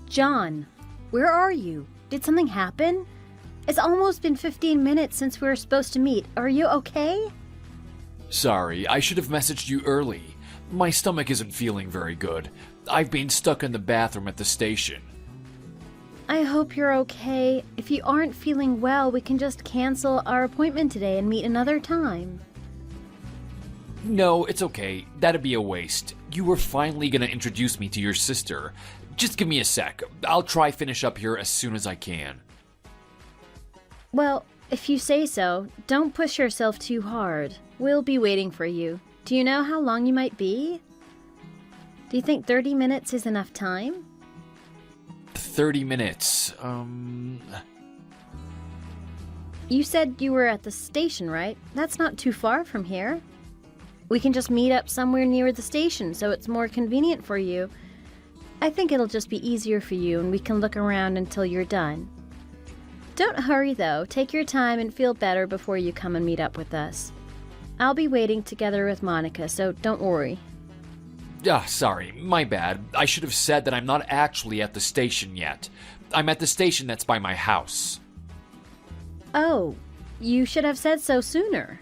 John, where are you? Did something happen? It's almost been 15 minutes since we were supposed to meet. Are you okay? Sorry, I should have messaged you early. My stomach isn't feeling very good. I've been stuck in the bathroom at the station. I hope you're okay. If you aren't feeling well, we can just cancel our appointment today and meet another time. No, it's okay. That'd be a waste. You were finally gonna introduce me to your sister. Just give me a sec. I'll try finish up here as soon as I can. Well, if you say so, don't push yourself too hard. We'll be waiting for you. Do you know how long you might be? Do you think 30 minutes is enough time? 30 minutes, You said you were at the station, right? That's not too far from here. We can just meet up somewhere near the station so it's more convenient for you. I think it'll just be easier for you and we can look around until you're done. Don't hurry though, take your time and feel better before you come and meet up with us. I'll be waiting together with Monica, so don't worry. Sorry, my bad. I should have said that I'm not actually at the station yet. I'm at the station that's by my house. Oh, you should have said so sooner.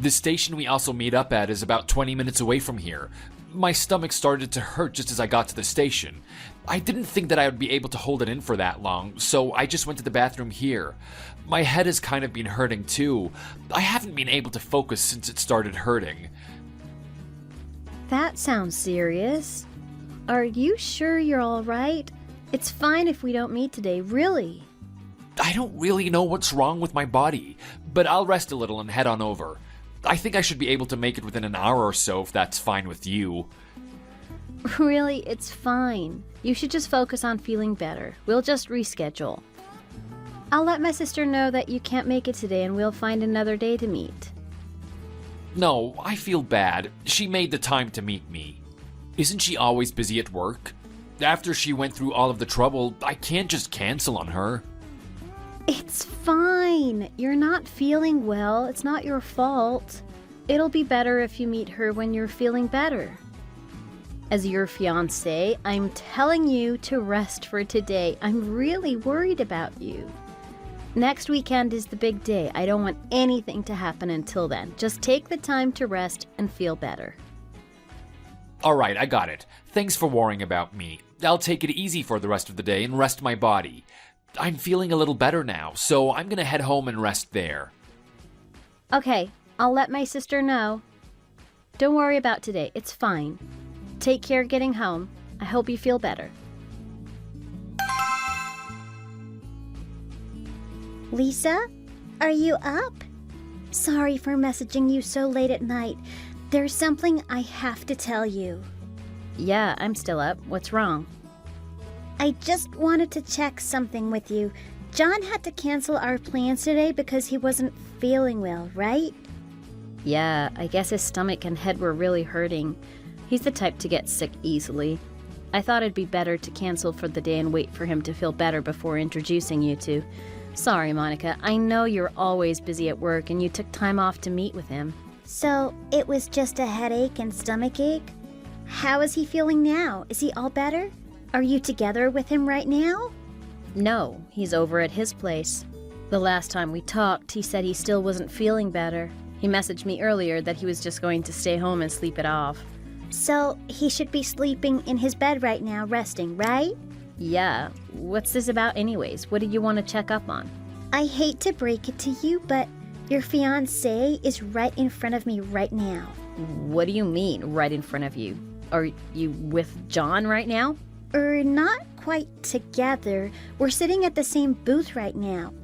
The station we also meet up at is about 20 minutes away from here. My stomach started to hurt just as I got to the station. I didn't think that I would be able to hold it in for that long, so I just went to the bathroom here. My head has kind of been hurting too. I haven't been able to focus since it started hurting. That sounds serious. Are you sure you're all right? It's fine if we don't meet today, really. I don't really know what's wrong with my body, but I'll rest a little and head on over. I think I should be able to make it within an hour or so if that's fine with you. Really, it's fine. You should just focus on feeling better. We'll just reschedule. I'll let my sister know that you can't make it today and we'll find another day to meet. No, I feel bad. She made the time to meet me. Isn't she always busy at work? After she went through all of the trouble, I can't just cancel on her. It's fine. You're not feeling well. It's not your fault. It'll be better if you meet her when you're feeling better. As your fiancé, I'm telling you to rest for today. I'm really worried about you. Next weekend is the big day. I don't want anything to happen until then. Just take the time to rest and feel better. Alright, I got it. Thanks for worrying about me. I'll take it easy for the rest of the day and rest my body. I'm feeling a little better now, so I'm gonna head home and rest there. Okay, I'll let my sister know. Don't worry about today. It's fine. Take care getting home. I hope you feel better. Lisa, are you up? Sorry for messaging you so late at night. There's something I have to tell you. Yeah, I'm still up. What's wrong? I just wanted to check something with you. John had to cancel our plans today because he wasn't feeling well, right? Yeah, I guess his stomach and head were really hurting. He's the type to get sick easily. I thought it'd be better to cancel for the day and wait for him to feel better before introducing you two. Sorry, Monica. I know you're always busy at work and you took time off to meet with him. So, it was just a headache and stomach ache? How is he feeling now? Is he all better? Are you together with him right now? No, he's over at his place. The last time we talked, he said he still wasn't feeling better. He messaged me earlier that he was just going to stay home and sleep it off. So, he should be sleeping in his bed right now, resting, right? Yeah. What's this about anyways? What did you want to check up on? I hate to break it to you, but your fiancé is right in front of me right now. What do you mean, right in front of you? Are you with John right now? Not quite together. We're sitting at the same booth right now.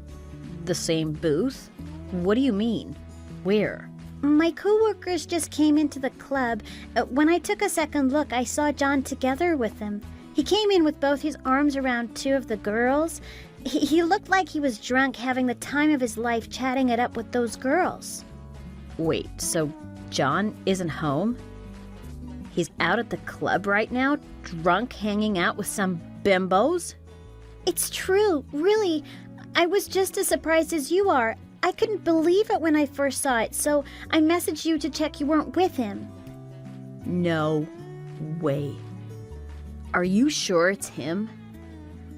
The same booth? What do you mean? Where? My coworkers just came into the club. When I took a second look, I saw John together with them. He came in with both his arms around two of the girls. He looked like he was drunk, having the time of his life chatting it up with those girls. Wait, so John isn't home? He's out at the club right now, drunk, hanging out with some bimbos? It's true, really. I was just as surprised as you are. I couldn't believe it when I first saw it, so I messaged you to check you weren't with him. No way. Are you sure it's him?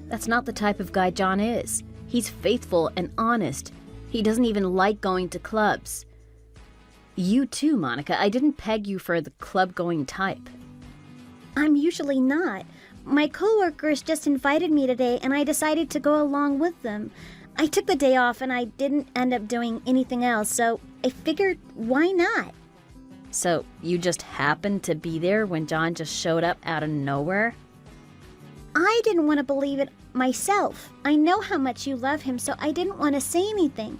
That's not the type of guy John is. He's faithful and honest. He doesn't even like going to clubs. You too, Monica. I didn't peg you for the club-going type. I'm usually not. My coworkers just invited me today, and I decided to go along with them. I took the day off, and I didn't end up doing anything else, so I figured, why not? So you just happened to be there when John just showed up out of nowhere? I didn't want to believe it myself. I know how much you love him, so I didn't want to say anything.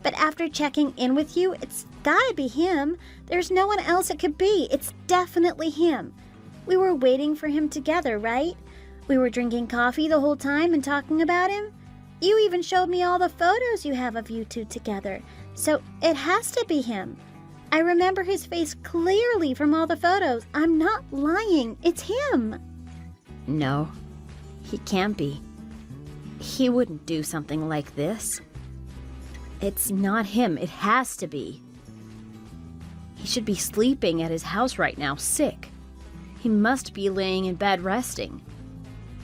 But after checking in with you, it's gotta be him. There's no one else it could be. It's definitely him. We were waiting for him together, right? We were drinking coffee the whole time and talking about him. You even showed me all the photos you have of you two together. So it has to be him. I remember his face clearly from all the photos. I'm not lying. It's him. No, he can't be. He wouldn't do something like this. It's not him. It has to be. He should be sleeping at his house right now, sick. He must be laying in bed resting.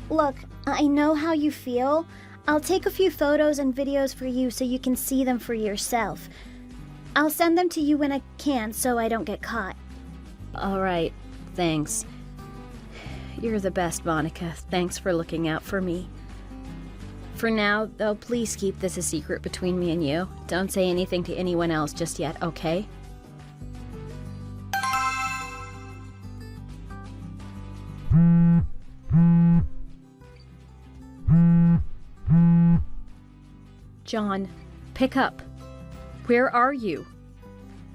Look, I know how you feel. I'll take a few photos and videos for you so you can see them for yourself. I'll send them to you when I can so I don't get caught. All right, thanks. You're the best, Monica. Thanks for looking out for me. For now, though, please keep this a secret between me and you. Don't say anything to anyone else just yet, okay? John, pick up. Where are you?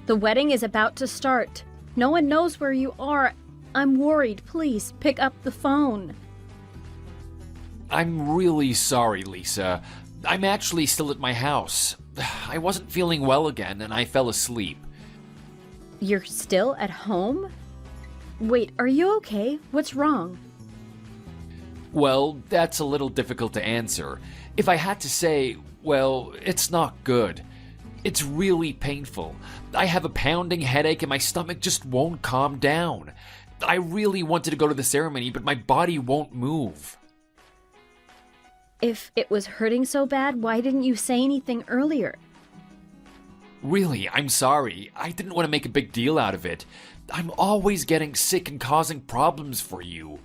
The wedding is about to start. No one knows where you are. I'm worried. Please, pick up the phone. I'm really sorry, Lisa. I'm actually still at my house. I wasn't feeling well again, and I fell asleep. You're still at home? Wait, are you okay? What's wrong? Well, that's a little difficult to answer. If I had to say, well, it's not good. It's really painful. I have a pounding headache and my stomach just won't calm down. I really wanted to go to the ceremony, but my body won't move. If it was hurting so bad, why didn't you say anything earlier? Really, I'm sorry. I didn't want to make a big deal out of it. I'm always getting sick and causing problems for you.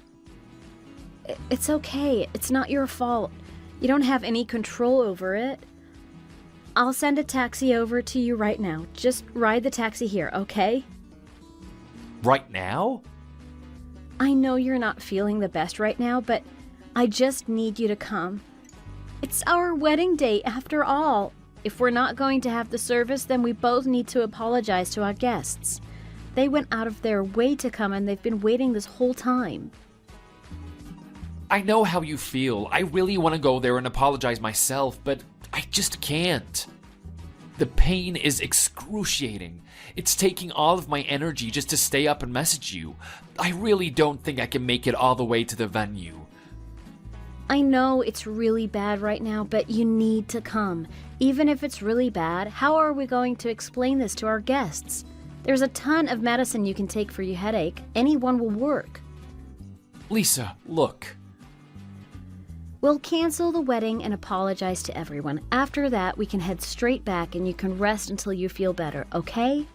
It's okay. It's not your fault. You don't have any control over it. I'll send a taxi over to you right now. Just ride the taxi here, okay? Right now? I know you're not feeling the best right now, but I just need you to come. It's our wedding day, after all. If we're not going to have the service, then we both need to apologize to our guests. They went out of their way to come, and they've been waiting this whole time. I know how you feel. I really want to go there and apologize myself, but I just can't. The pain is excruciating. It's taking all of my energy just to stay up and message you. I really don't think I can make it all the way to the venue. I know it's really bad right now, but you need to come. Even if it's really bad, how are we going to explain this to our guests? There's a ton of medicine you can take for your headache. Any one will work. Lisa, look. We'll cancel the wedding and apologize to everyone. After that, we can head straight back and you can rest until you feel better, okay?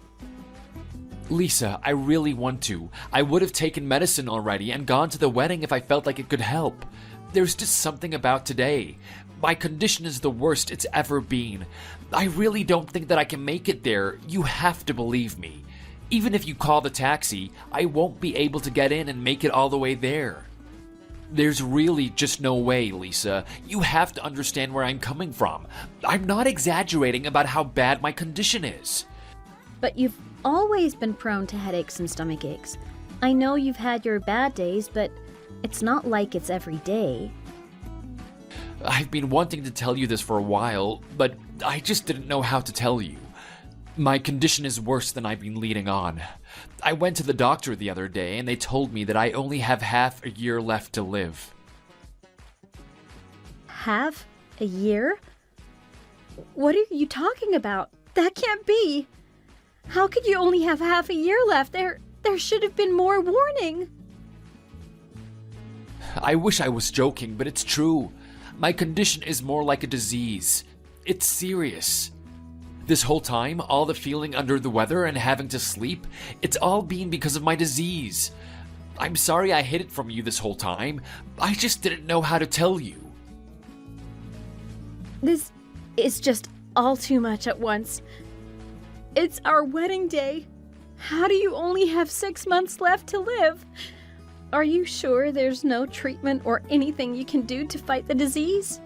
Lisa, I really want to. I would have taken medicine already and gone to the wedding if I felt like it could help. There's just something about today. My condition is the worst it's ever been. I really don't think that I can make it there. You have to believe me. Even if you call the taxi, I won't be able to get in and make it all the way there. There's really just no way, Lisa. You have to understand where I'm coming from. I'm not exaggerating about how bad my condition is. But you've always been prone to headaches and stomach aches. I know you've had your bad days, but it's not like it's every day. I've been wanting to tell you this for a while, but I just didn't know how to tell you. My condition is worse than I've been leading on. I went to the doctor the other day and they told me that I only have half a year left to live. Half a year? What are you talking about? That can't be. How could you only have half a year left? There should have been more warning. I wish I was joking, but it's true. My condition is more like a disease. It's serious. This whole time, all the feeling under the weather and having to sleep, it's all been because of my disease. I'm sorry I hid it from you this whole time. I just didn't know how to tell you. This is just all too much at once. It's our wedding day. How do you only have 6 months left to live? Are you sure there's no treatment or anything you can do to fight the disease?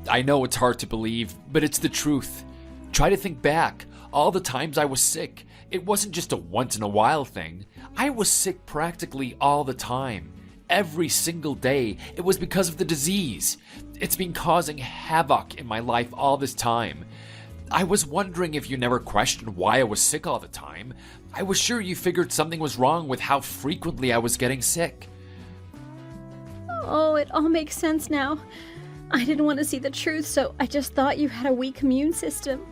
I know it's hard to believe, but it's the truth. Try to think back. All the times I was sick, it wasn't just a once-in-a-while thing. I was sick practically all the time. Every single day, it was because of the disease. It's been causing havoc in my life all this time. I was wondering if you never questioned why I was sick all the time. I was sure you figured something was wrong with how frequently I was getting sick. Oh, it all makes sense now. I didn't want to see the truth, so I just thought you had a weak immune system.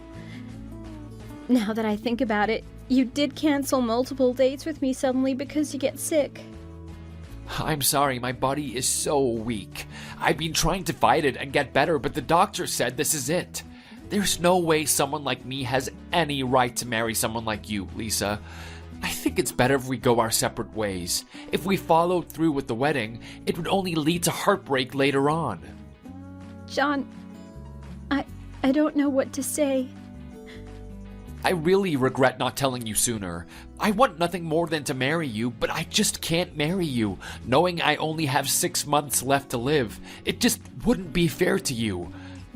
Now that I think about it, you did cancel multiple dates with me suddenly because you get sick. I'm sorry, my body is so weak. I've been trying to fight it and get better, but the doctor said this is it. There's no way someone like me has any right to marry someone like you, Lisa. I think it's better if we go our separate ways. If we followed through with the wedding, it would only lead to heartbreak later on. John, I don't know what to say. I really regret not telling you sooner. I want nothing more than to marry you, but I just can't marry you, knowing I only have 6 months left to live. It just wouldn't be fair to you.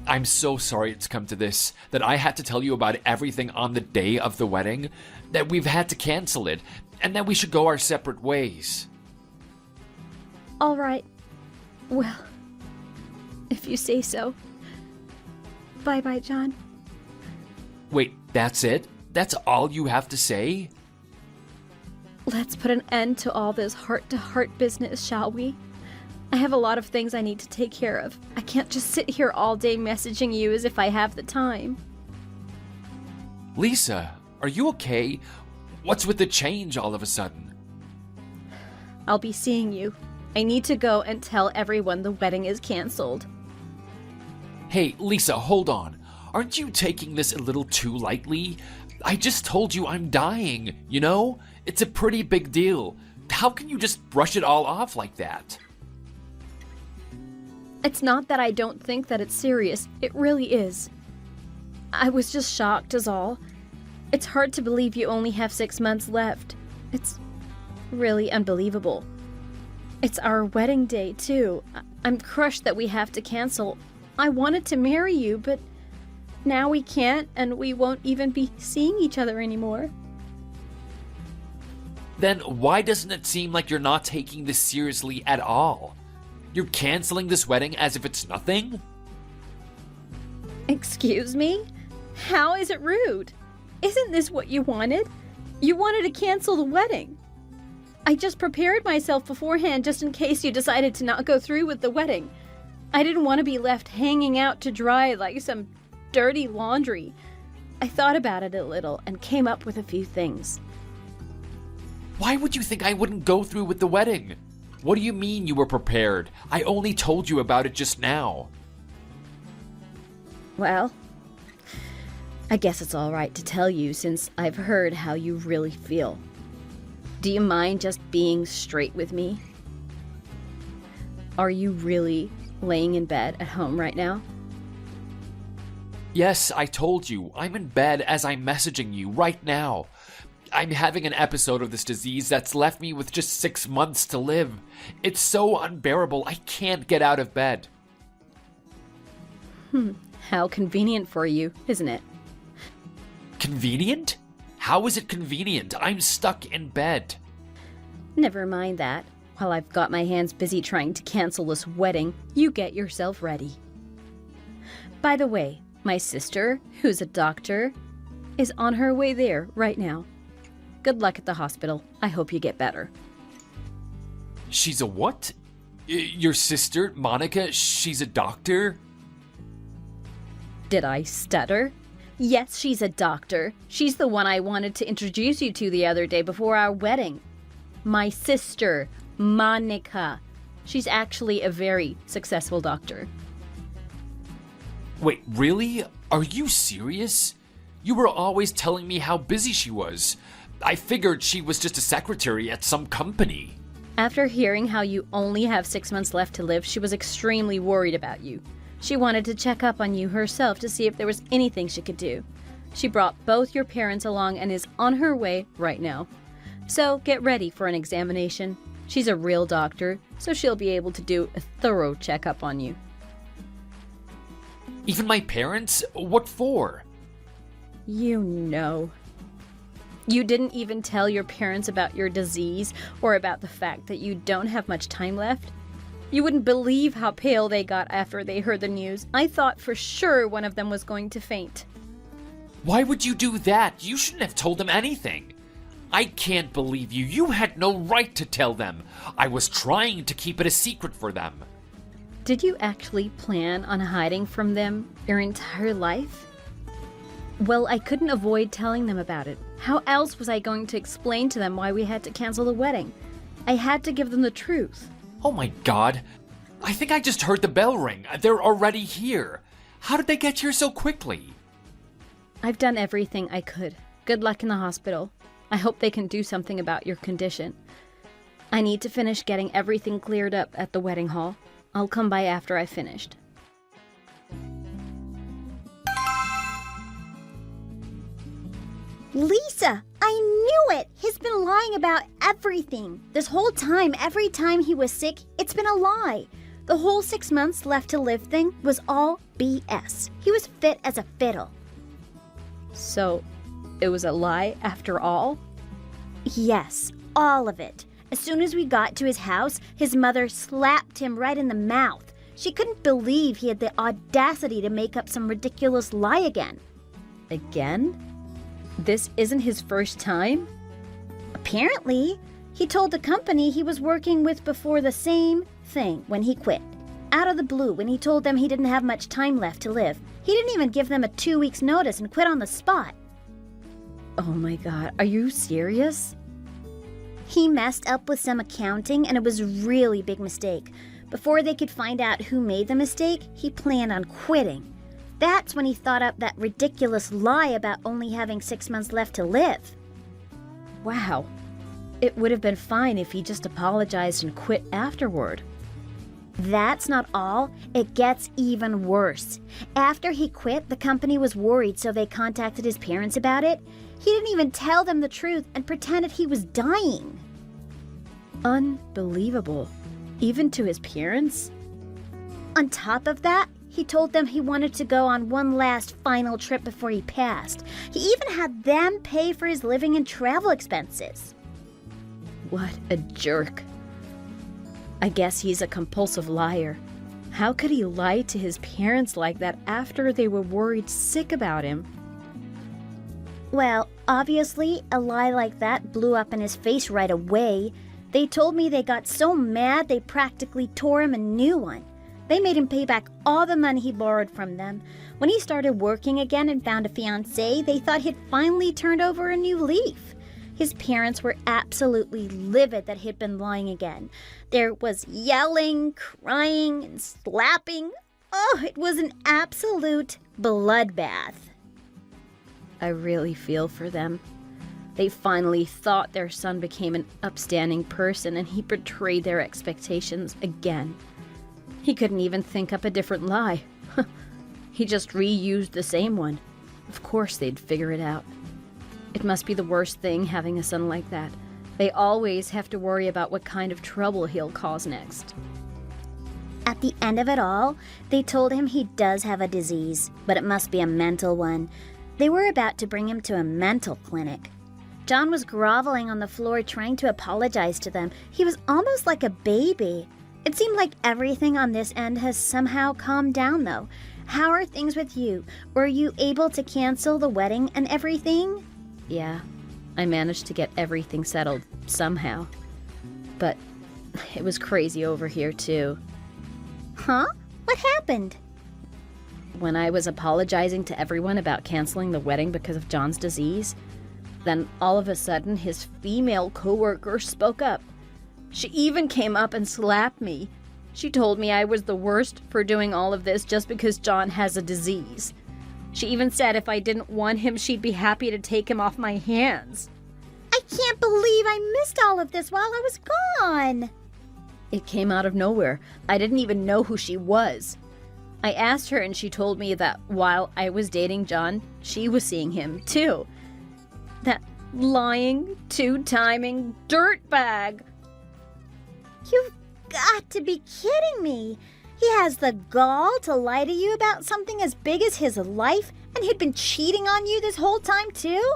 I'm so sorry it's come to this, that I had to tell you about everything on the day of the wedding, that we've had to cancel it, and that we should go our separate ways. All right. Well, if you say so. Bye-bye, John. Wait, that's it? That's all you have to say? Let's put an end to all this heart-to-heart business, shall we? I have a lot of things I need to take care of. I can't just sit here all day messaging you as if I have the time. Lisa, are you okay? What's with the change all of a sudden? I'll be seeing you. I need to go and tell everyone the wedding is canceled. Hey, Lisa, hold on. Aren't you taking this a little too lightly? I just told you I'm dying, you know? It's a pretty big deal. How can you just brush it all off like that? It's not that I don't think that it's serious. It really is. I was just shocked is all. It's hard to believe you only have 6 months left. It's really unbelievable. It's our wedding day, too. I'm crushed that we have to cancel. I wanted to marry you, but now we can't, and we won't even be seeing each other anymore. Then why doesn't it seem like you're not taking this seriously at all? You're canceling this wedding as if it's nothing? Excuse me? How is it rude? Isn't this what you wanted? You wanted to cancel the wedding. I just prepared myself beforehand just in case you decided to not go through with the wedding. I didn't want to be left hanging out to dry like some dirty laundry. I thought about it a little and came up with a few things. Why would you think I wouldn't go through with the wedding? What do you mean you were prepared? I only told you about it just now. Well, I guess it's all right to tell you since I've heard how you really feel. Do you mind just being straight with me? Are you really laying in bed at home right now? Yes, I told you. I'm in bed as I'm messaging you right now. I'm having an episode of this disease that's left me with just 6 months to live. It's so unbearable, I can't get out of bed. How convenient for you, isn't it? Convenient? How is it convenient? I'm stuck in bed. Never mind that. While I've got my hands busy trying to cancel this wedding, you get yourself ready. By the way, my sister, who's a doctor, is on her way there right now. Good luck at the hospital. I hope you get better. She's a what? Your sister, Monica, she's a doctor? Did I stutter? Yes, she's a doctor. She's the one I wanted to introduce you to the other day before our wedding. My sister, Monica. She's actually a very successful doctor. Wait, really? Are you serious? You were always telling me how busy she was. I figured she was just a secretary at some company. After hearing how you only have 6 months left to live, she was extremely worried about you. She wanted to check up on you herself to see if there was anything she could do. She brought both your parents along and is on her way right now. So get ready for an examination. She's a real doctor, so she'll be able to do a thorough checkup on you. Even my parents? What for? You know. You didn't even tell your parents about your disease or about the fact that you don't have much time left? You wouldn't believe how pale they got after they heard the news. I thought for sure one of them was going to faint. Why would you do that? You shouldn't have told them anything. I can't believe you. You had no right to tell them. I was trying to keep it a secret for them. Did you actually plan on hiding from them your entire life? Well, I couldn't avoid telling them about it. How else was I going to explain to them why we had to cancel the wedding? I had to give them the truth. Oh my god. I think I just heard the bell ring. They're already here. How did they get here so quickly? I've done everything I could. Good luck in the hospital. I hope they can do something about your condition. I need to finish getting everything cleared up at the wedding hall. I'll come by after I've finished. Lisa, I knew it! He's been lying about everything. This whole time, every time he was sick, it's been a lie. The whole 6 months left to live thing was all BS. He was fit as a fiddle. So, it was a lie after all? Yes, all of it. As soon as we got to his house, his mother slapped him right in the mouth. She couldn't believe he had the audacity to make up some ridiculous lie again. Again? This isn't his first time? Apparently, he told the company he was working with before the same thing when he quit. Out of the blue, when he told them he didn't have much time left to live. He didn't even give them a 2 weeks notice and quit on the spot. Oh my god, are you serious? He messed up with some accounting and it was a really big mistake. Before they could find out who made the mistake, he planned on quitting. That's when he thought up that ridiculous lie about only having 6 months left to live. Wow. It would have been fine if he just apologized and quit afterward. That's not all. It gets even worse. After he quit, the company was worried, so they contacted his parents about it. He didn't even tell them the truth and pretended he was dying. Unbelievable. Even to his parents? On top of that, he told them he wanted to go on one last final trip before he passed. He even had them pay for his living and travel expenses. What a jerk. I guess he's a compulsive liar. How could he lie to his parents like that after they were worried sick about him? Well, obviously, a lie like that blew up in his face right away. They told me they got so mad they practically tore him a new one. They made him pay back all the money he borrowed from them. When he started working again and found a fiancée, they thought he'd finally turned over a new leaf. His parents were absolutely livid that he'd been lying again. There was yelling, crying, and slapping. Oh, it was an absolute bloodbath. I really feel for them. They finally thought their son became an upstanding person and he betrayed their expectations again. He couldn't even think up a different lie. He just reused the same one. Of course they'd figure it out. It must be the worst thing having a son like that. They always have to worry about what kind of trouble he'll cause next. At the end of it all, they told him he does have a disease, but it must be a mental one. They were about to bring him to a mental clinic. John was groveling on the floor trying to apologize to them. He was almost like a baby. It seemed like everything on this end has somehow calmed down, though. How are things with you? Were you able to cancel the wedding and everything? Yeah, I managed to get everything settled somehow. But it was crazy over here, too. Huh? What happened? when I was apologizing to everyone about canceling the wedding because of John's disease. Then all of a sudden, his female coworker spoke up. She even came up and slapped me. She told me I was the worst for doing all of this just because John has a disease. She even said if I didn't want him, she'd be happy to take him off my hands. I can't believe I missed all of this while I was gone. It came out of nowhere. I didn't even know who she was. I asked her and she told me that while I was dating John, she was seeing him too. That lying, two-timing dirtbag. You've got to be kidding me. He has the gall to lie to you about something as big as his life, and he'd been cheating on you this whole time too?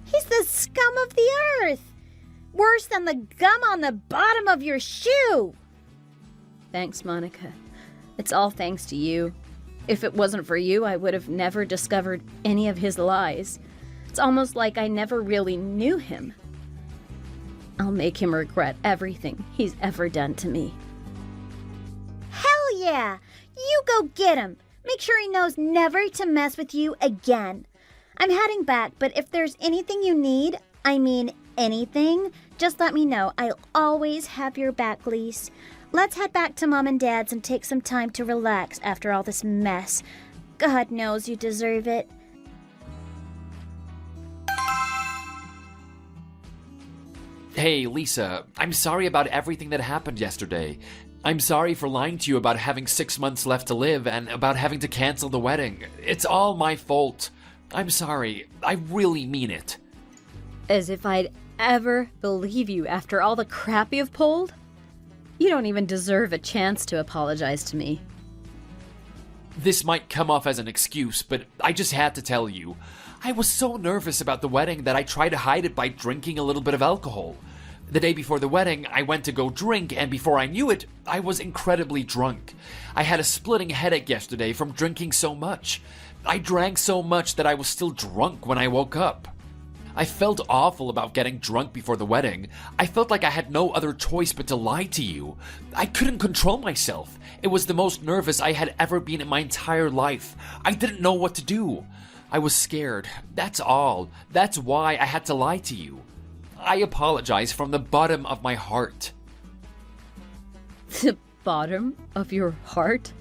He's the scum of the earth. Worse than the gum on the bottom of your shoe. Thanks, Monica. It's all thanks to you. If it wasn't for you, I would have never discovered any of his lies. It's almost like I never really knew him. I'll make him regret everything he's ever done to me. Hell yeah! You go get him. Make sure he knows never to mess with you again. I'm heading back, but if there's anything you need, I mean anything, just let me know. I'll always have your back, Lise. Let's head back to Mom and Dad's and take some time to relax after all this mess. God knows you deserve it. Hey, Lisa, I'm sorry about everything that happened yesterday. I'm sorry for lying to you about having 6 months left to live and about having to cancel the wedding. It's all my fault. I'm sorry. I really mean it. As if I'd ever believe you after all the crap you've pulled? You don't even deserve a chance to apologize to me. This might come off as an excuse, but I just had to tell you. I was so nervous about the wedding that I tried to hide it by drinking a little bit of alcohol. The day before the wedding, I went to go drink, and before I knew it, I was incredibly drunk. I had a splitting headache yesterday from drinking so much. I drank so much that I was still drunk when I woke up. I felt awful about getting drunk before the wedding. I felt like I had no other choice but to lie to you. I couldn't control myself. It was the most nervous I had ever been in my entire life. I didn't know what to do. I was scared. That's all. That's why I had to lie to you. I apologize from the bottom of my heart. The bottom of your heart?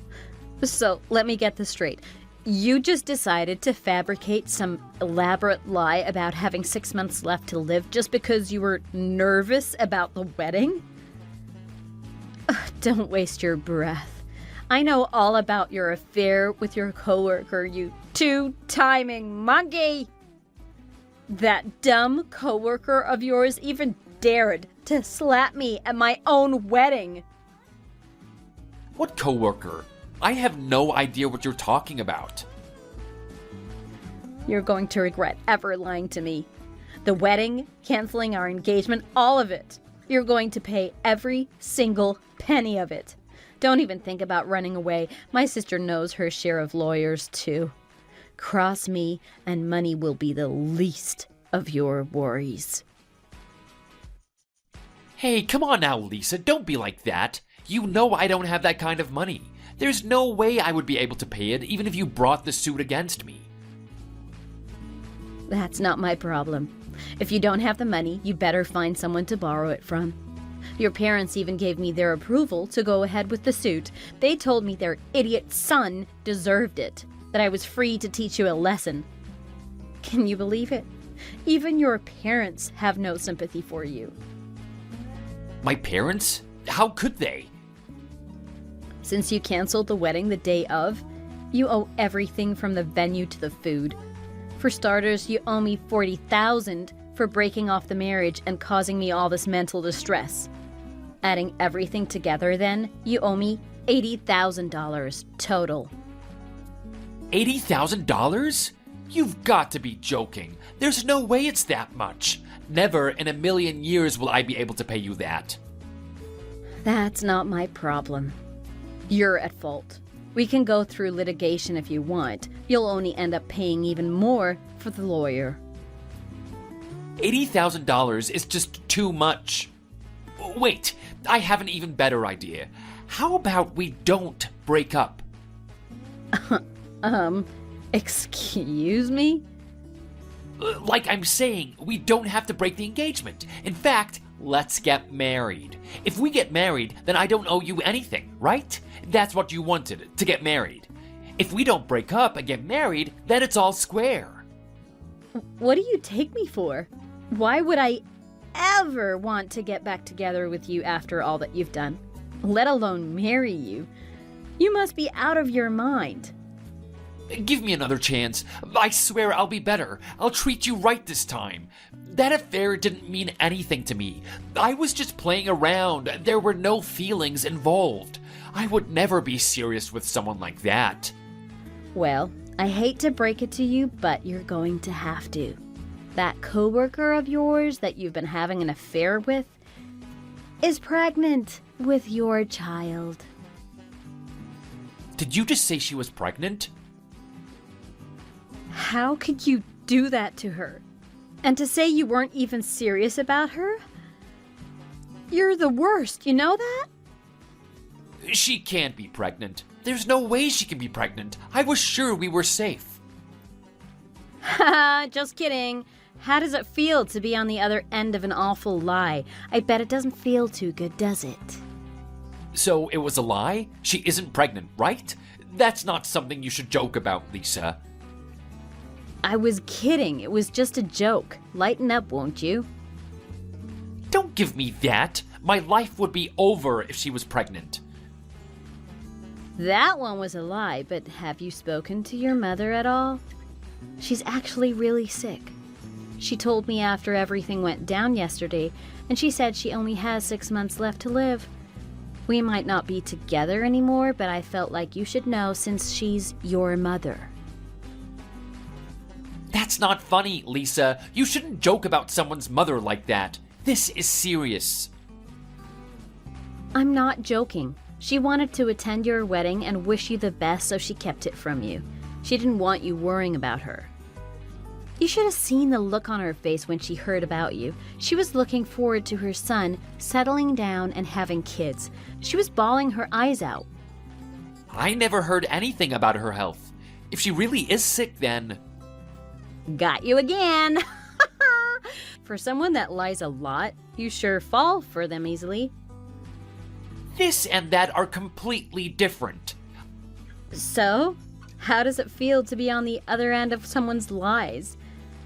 So, let me get this straight. You just decided to fabricate some elaborate lie about having 6 months left to live just because you were nervous about the wedding? Ugh, don't waste your breath. I know all about your affair with your coworker, you two-timing monkey! That dumb coworker of yours even dared to slap me at my own wedding. What coworker? I have no idea what you're talking about. You're going to regret ever lying to me. The wedding, canceling our engagement, all of it. You're going to pay every single penny of it. Don't even think about running away. My sister knows her share of lawyers, too. Cross me, and money will be the least of your worries. Hey, come on now, Lisa. Don't be like that. You know I don't have that kind of money. There's no way I would be able to pay it, even if you brought the suit against me. That's not my problem. If you don't have the money, you better find someone to borrow it from. Your parents even gave me their approval to go ahead with the suit. They told me their idiot son deserved it, that I was free to teach you a lesson. Can you believe it? Even your parents have no sympathy for you. My parents? How could they? Since you canceled the wedding the day of, you owe everything from the venue to the food. For starters, you owe me $40,000 for breaking off the marriage and causing me all this mental distress. Adding everything together then, you owe me $80,000 total. $80,000? You've got to be joking. There's no way it's that much. Never in a million years will I be able to pay you that. That's not my problem. You're at fault. We can go through litigation if you want. You'll only end up paying even more for the lawyer. $80,000 is just too much. Wait, I have an even better idea. How about we don't break up? Excuse me? Like I'm saying, we don't have to break the engagement. In fact, let's get married. If we get married, then I don't owe you anything, right? That's what you wanted, to get married. If we don't break up and get married, then it's all square. What do you take me for? Why would I ever want to get back together with you after all that you've done? Let alone marry you. You must be out of your mind. Give me another chance. I swear I'll be better. I'll treat you right this time. That affair didn't mean anything to me. I was just playing around. There were no feelings involved. I would never be serious with someone like that. Well, I hate to break it to you, but you're going to have to. That coworker of yours that you've been having an affair with is pregnant with your child. Did you just say she was pregnant? How could you do that to her? And to say you weren't even serious about her? You're the worst, you know that? She can't be pregnant. There's no way she can be pregnant. I was sure we were safe. Haha, just kidding. How does it feel to be on the other end of an awful lie? I bet it doesn't feel too good, does it? So it was a lie? She isn't pregnant, right? That's not something you should joke about, Lisa. I was kidding. It was just a joke. Lighten up, won't you? Don't give me that. My life would be over if she was pregnant. That one was a lie, but have you spoken to your mother at all? She's actually really sick. She told me after everything went down yesterday, and she said she only has 6 months left to live. We might not be together anymore, but I felt like you should know since she's your mother. That's not funny, Lisa. You shouldn't joke about someone's mother like that. This is serious. I'm not joking. She wanted to attend your wedding and wish you the best, so she kept it from you. She didn't want you worrying about her. You should have seen the look on her face when she heard about you. She was looking forward to her son settling down and having kids. She was bawling her eyes out. I never heard anything about her health. If she really is sick, then... Got you again! For someone that lies a lot, you sure fall for them easily. This and that are completely different. So, how does it feel to be on the other end of someone's lies?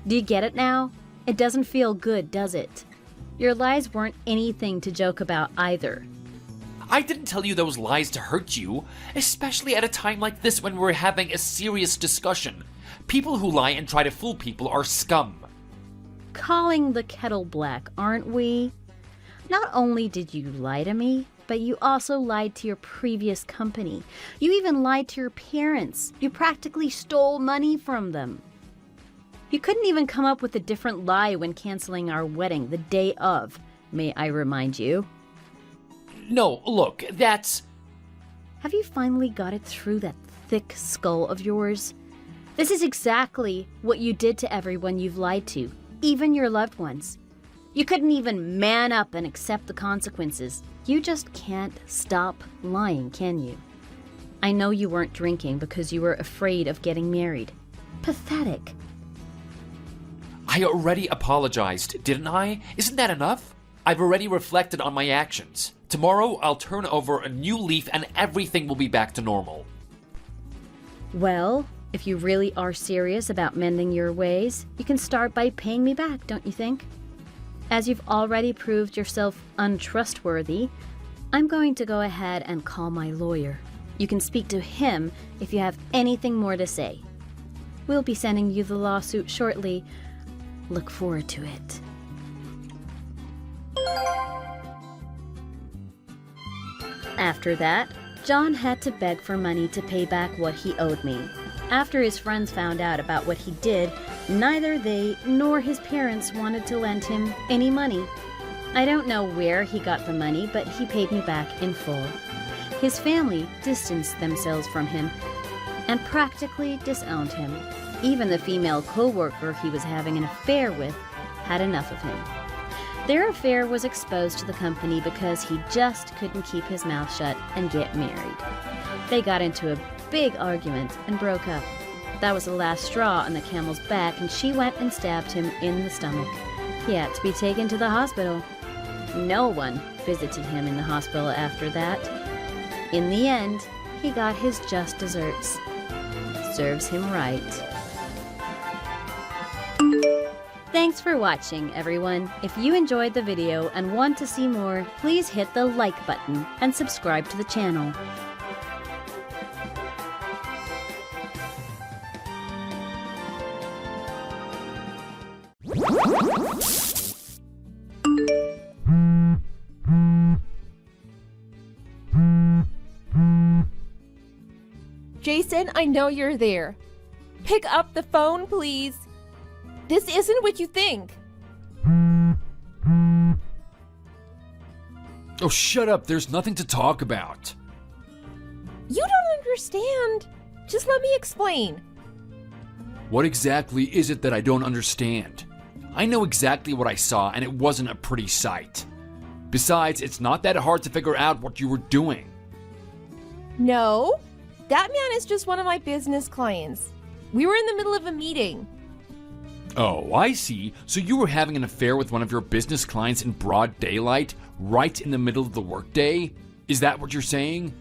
Do you get it now? It doesn't feel good, does it? Your lies weren't anything to joke about either. I didn't tell you those lies to hurt you, especially at a time like this when we're having a serious discussion. People who lie and try to fool people are scum. Calling the kettle black, aren't we? Not only did you lie to me, but you also lied to your previous company. You even lied to your parents. You practically stole money from them. You couldn't even come up with a different lie when canceling our wedding the day of, may I remind you. No, look, that's... Have you finally got it through that thick skull of yours? This is exactly what you did to everyone you've lied to, even your loved ones. You couldn't even man up and accept the consequences. You just can't stop lying, can you? I know you weren't drinking because you were afraid of getting married. Pathetic. I already apologized, didn't I? Isn't that enough? I've already reflected on my actions. Tomorrow, I'll turn over a new leaf and everything will be back to normal. Well, if you really are serious about mending your ways, you can start by paying me back, don't you think? As you've already proved yourself untrustworthy, I'm going to go ahead and call my lawyer. You can speak to him if you have anything more to say. We'll be sending you the lawsuit shortly. Look forward to it. After that, John had to beg for money to pay back what he owed me. After his friends found out about what he did, neither they nor his parents wanted to lend him any money. I don't know where he got the money, but he paid me back in full. His family distanced themselves from him and practically disowned him. Even the female co-worker he was having an affair with had enough of him. Their affair was exposed to the company because he just couldn't keep his mouth shut and get married. They got into a big argument and broke up. That was the last straw on the camel's back, and she went and stabbed him in the stomach. He had to be taken to the hospital. No one visited him in the hospital after that. In the end, he got his just desserts. Serves him right. Thanks for watching, everyone. If you enjoyed the video and want to see more, please hit the like button and subscribe to the channel. Jason, I know you're there. Pick up the phone, please. This isn't what you think. Oh, shut up. There's nothing to talk about. You don't understand. Just let me explain. What exactly is it that I don't understand? I know exactly what I saw, and it wasn't a pretty sight. Besides, it's not that hard to figure out what you were doing. No, that man is just one of my business clients. We were in the middle of a meeting. Oh, I see. So you were having an affair with one of your business clients in broad daylight, right in the middle of the workday? Is that what you're saying?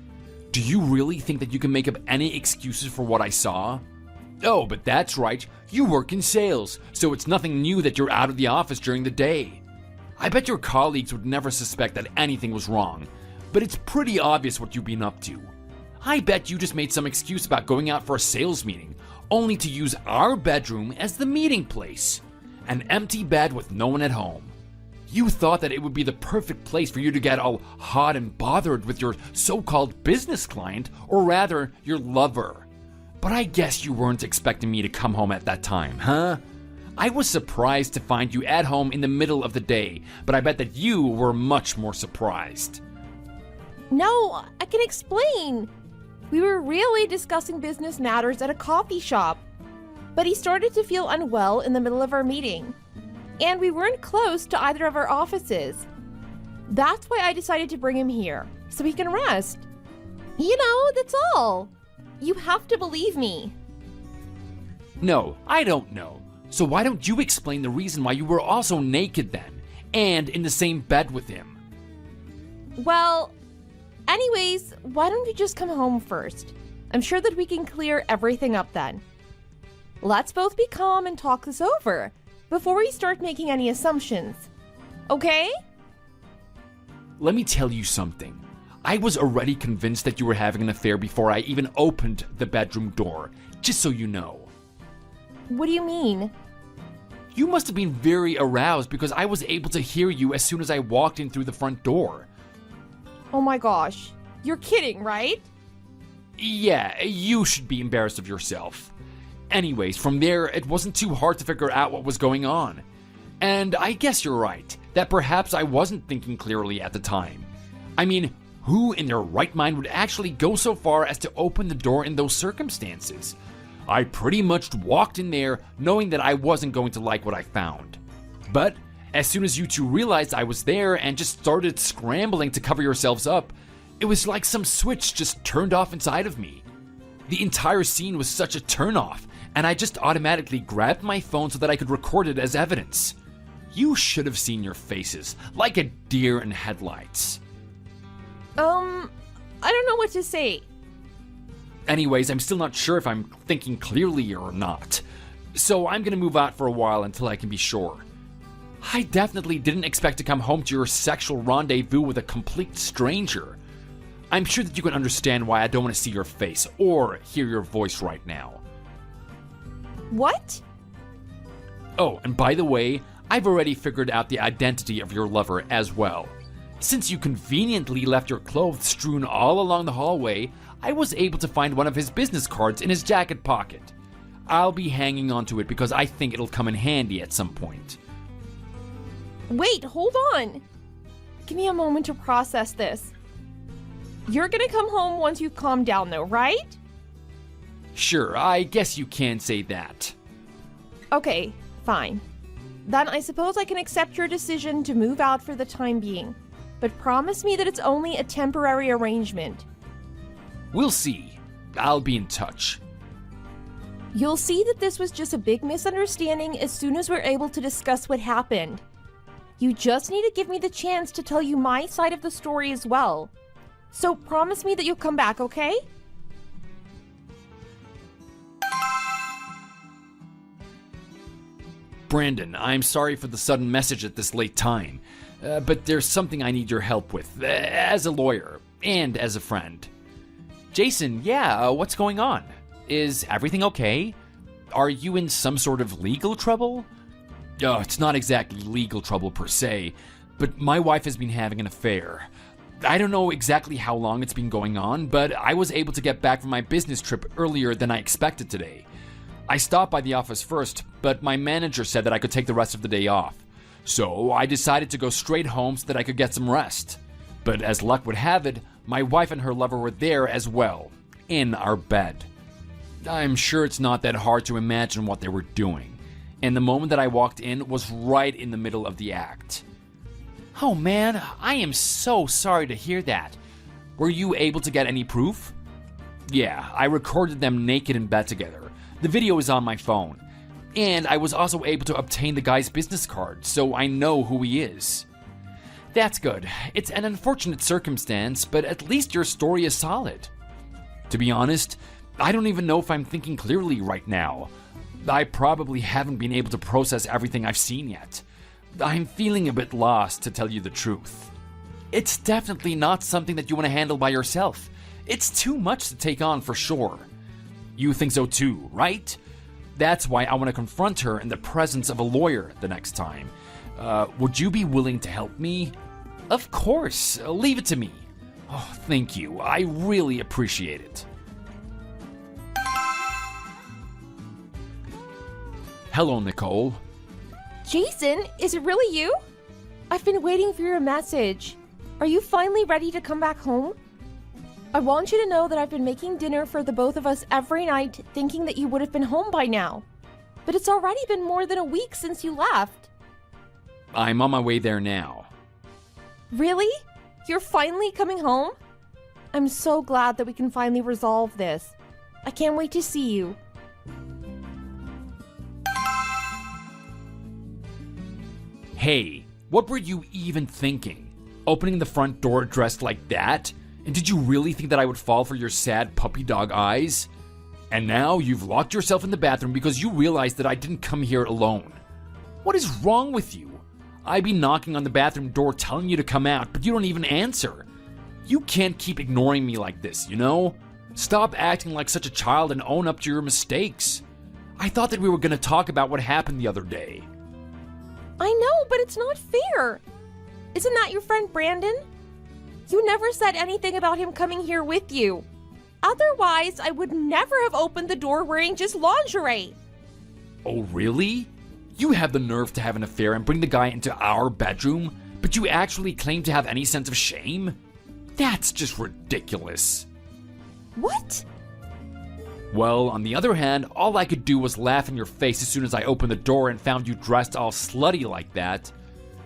Do you really think that you can make up any excuses for what I saw? Oh, but that's right. You work in sales, so it's nothing new that you're out of the office during the day. I bet your colleagues would never suspect that anything was wrong, but it's pretty obvious what you've been up to. I bet you just made some excuse about going out for a sales meeting, only to use our bedroom as the meeting place. An empty bed with no one at home. You thought that it would be the perfect place for you to get all hot and bothered with your so-called business client, or rather, your lover. But I guess you weren't expecting me to come home at that time, huh? I was surprised to find you at home in the middle of the day, but I bet that you were much more surprised. No, I can explain. We were really discussing business matters at a coffee shop, but he started to feel unwell in the middle of our meeting, and we weren't close to either of our offices. That's why I decided to bring him here, so he can rest. You know, that's all. You have to believe me. No, I don't know. So why don't you explain the reason why you were also naked then, and in the same bed with him? Well, anyways, why don't you just come home first? I'm sure that we can clear everything up then. Let's both be calm and talk this over before we start making any assumptions. Okay? Let me tell you something. I was already convinced that you were having an affair before I even opened the bedroom door, just so you know. What do you mean? You must have been very aroused because I was able to hear you as soon as I walked in through the front door. Oh my gosh. You're kidding, right? Yeah, you should be embarrassed of yourself. Anyways, from there, it wasn't too hard to figure out what was going on. And I guess you're right, that perhaps I wasn't thinking clearly at the time. I mean, who in their right mind would actually go so far as to open the door in those circumstances? I pretty much walked in there knowing that I wasn't going to like what I found. But as soon as you two realized I was there and just started scrambling to cover yourselves up, it was like some switch just turned off inside of me. The entire scene was such a turnoff, and I just automatically grabbed my phone so that I could record it as evidence. You should have seen your faces, like a deer in headlights. I don't know what to say. Anyways, I'm still not sure if I'm thinking clearly or not. So I'm gonna move out for a while until I can be sure. I definitely didn't expect to come home to your sexual rendezvous with a complete stranger. I'm sure that you can understand why I don't want to see your face or hear your voice right now. What? Oh, and by the way, I've already figured out the identity of your lover as well. Since you conveniently left your clothes strewn all along the hallway, I was able to find one of his business cards in his jacket pocket. I'll be hanging onto it because I think it'll come in handy at some point. Wait, hold on. Give me a moment to process this. You're gonna come home once you've calmed down though, right? Sure, I guess you can say that. Okay, fine. Then I suppose I can accept your decision to move out for the time being. But promise me that it's only a temporary arrangement. We'll see. I'll be in touch. You'll see that this was just a big misunderstanding as soon as we're able to discuss what happened. You just need to give me the chance to tell you my side of the story as well. So promise me that you'll come back, okay? Brandon, I'm sorry for the sudden message at this late time, but there's something I need your help with, as a lawyer and as a friend. Jason, what's going on? Is everything okay? Are you in some sort of legal trouble? Oh, it's not exactly legal trouble per se, but my wife has been having an affair. I don't know exactly how long it's been going on, but I was able to get back from my business trip earlier than I expected today. I stopped by the office first, but my manager said that I could take the rest of the day off. So I decided to go straight home so that I could get some rest. But as luck would have it, my wife and her lover were there as well, in our bed. I'm sure it's not that hard to imagine what they were doing. And the moment that I walked in was right in the middle of the act. Oh man, I am so sorry to hear that. Were you able to get any proof? Yeah, I recorded them naked in bed together. The video is on my phone. And I was also able to obtain the guy's business card, so I know who he is. That's good. It's an unfortunate circumstance, but at least your story is solid. To be honest, I don't even know if I'm thinking clearly right now. I probably haven't been able to process everything I've seen yet. I'm feeling a bit lost, to tell you the truth. It's definitely not something that you want to handle by yourself. It's too much to take on for sure. You think so too, right? That's why I want to confront her in the presence of a lawyer the next time. Would you be willing to help me? Of course, leave it to me. Oh, thank you. I really appreciate it. Hello, Nicole. Jason, is it really you? I've been waiting for your message. Are you finally ready to come back home? I want you to know that I've been making dinner for the both of us every night, thinking that you would have been home by now. But it's already been more than a week since you left. I'm on my way there now. Really? You're finally coming home? I'm so glad that we can finally resolve this. I can't wait to see you. Hey, what were you even thinking? Opening the front door dressed like that? And did you really think that I would fall for your sad puppy dog eyes? And now you've locked yourself in the bathroom because you realized that I didn't come here alone. What is wrong with you? I've been knocking on the bathroom door telling you to come out, but you don't even answer. You can't keep ignoring me like this, you know? Stop acting like such a child and own up to your mistakes. I thought that we were going to talk about what happened the other day. I know, but it's not fair. Isn't that your friend Brandon? You never said anything about him coming here with you. Otherwise, I would never have opened the door wearing just lingerie. Oh, really? You have the nerve to have an affair and bring the guy into our bedroom, but you actually claim to have any sense of shame? That's just ridiculous. What? Well, on the other hand, all I could do was laugh in your face as soon as I opened the door and found you dressed all slutty like that.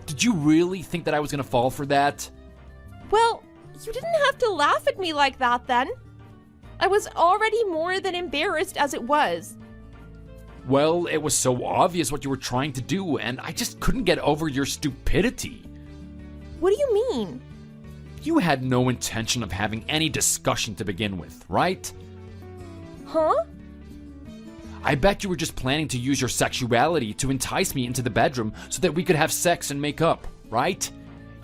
Did you really think that I was gonna fall for that? Well, you didn't have to laugh at me like that then. I was already more than embarrassed as it was. Well, it was so obvious what you were trying to do, and I just couldn't get over your stupidity. What do you mean? You had no intention of having any discussion to begin with, right? Huh? I bet you were just planning to use your sexuality to entice me into the bedroom so that we could have sex and make up, right?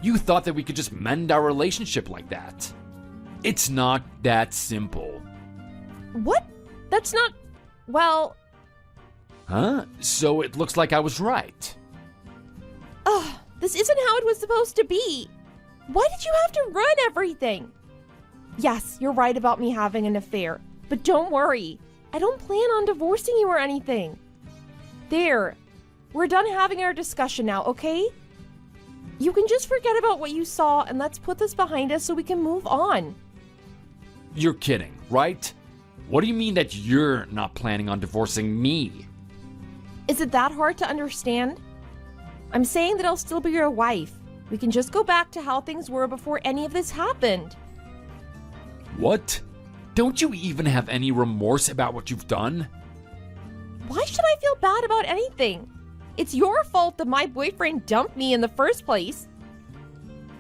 You thought that we could just mend our relationship like that. It's not that simple. What? That's not... Well... Huh? So it looks like I was right. Ugh, this isn't how it was supposed to be. Why did you have to ruin everything? Yes, you're right about me having an affair, but don't worry. I don't plan on divorcing you or anything. There. We're done having our discussion now, okay? You can just forget about what you saw and let's put this behind us so we can move on. You're kidding, right? What do you mean that you're not planning on divorcing me? Is it that hard to understand? I'm saying that I'll still be your wife. We can just go back to how things were before any of this happened. What? Don't you even have any remorse about what you've done? Why should I feel bad about anything? It's your fault that my boyfriend dumped me in the first place.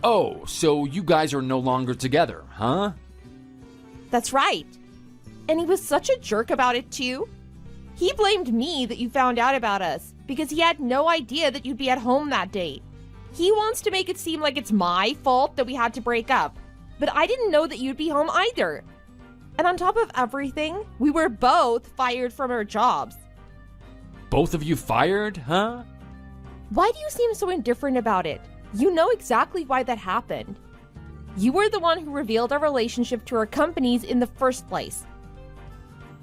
Oh, so you guys are no longer together, huh? That's right. And he was such a jerk about it too. He blamed me that you found out about us because he had no idea that you'd be at home that day. He wants to make it seem like it's my fault that we had to break up, but I didn't know that you'd be home either. And on top of everything, we were both fired from our jobs. Both of you fired, huh? Why do you seem so indifferent about it? You know exactly why that happened. You were the one who revealed our relationship to our companies in the first place.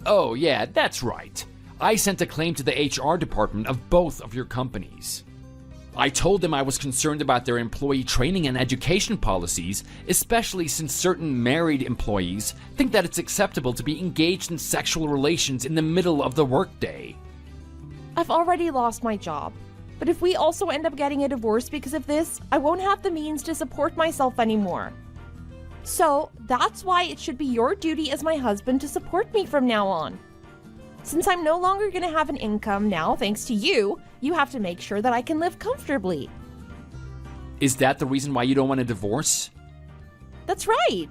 Oh, yeah, that's right. I sent a claim to the HR department of both of your companies. I told them I was concerned about their employee training and education policies, especially since certain married employees think that it's acceptable to be engaged in sexual relations in the middle of the workday. I've already lost my job, but if we also end up getting a divorce because of this, I won't have the means to support myself anymore. So that's why it should be your duty as my husband to support me from now on. Since I'm no longer going to have an income now, thanks to you, you have to make sure that I can live comfortably. Is that the reason why you don't want a divorce? That's right.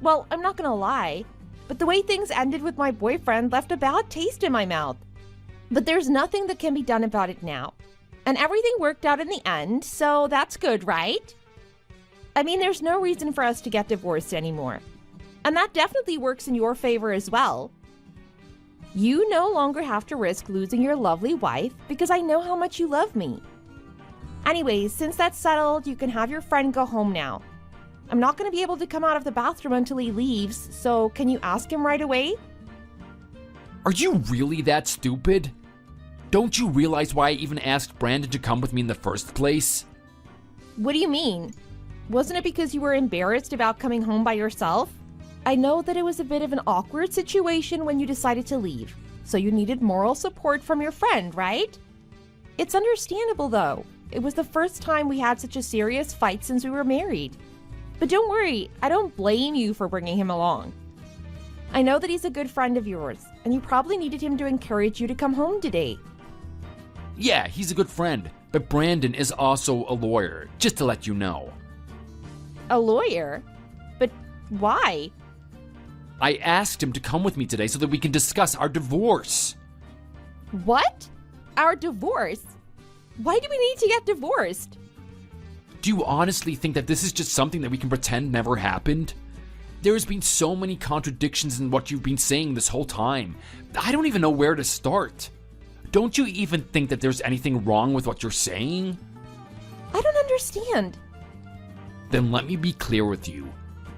Well, I'm not going to lie, but the way things ended with my boyfriend left a bad taste in my mouth. But there's nothing that can be done about it now. And everything worked out in the end, so that's good, right? I mean, there's no reason for us to get divorced anymore. And that definitely works in your favor as well. You no longer have to risk losing your lovely wife because I know how much you love me. Anyways, since that's settled, you can have your friend go home now. I'm not going to be able to come out of the bathroom until he leaves, so can you ask him right away? Are you really that stupid? Don't you realize why I even asked Brandon to come with me in the first place? What do you mean? Wasn't it because you were embarrassed about coming home by yourself? I know that it was a bit of an awkward situation when you decided to leave, so you needed moral support from your friend, right? It's understandable though. It was the first time we had such a serious fight since we were married. But don't worry, I don't blame you for bringing him along. I know that he's a good friend of yours, and you probably needed him to encourage you to come home today. Yeah, he's a good friend, but Brandon is also a lawyer, just to let you know. A lawyer? But why? I asked him to come with me today so that we can discuss our divorce. What? Our divorce? Why do we need to get divorced? Do you honestly think that this is just something that we can pretend never happened? There has been so many contradictions in what you've been saying this whole time. I don't even know where to start. Don't you even think that there's anything wrong with what you're saying? I don't understand. Then let me be clear with you.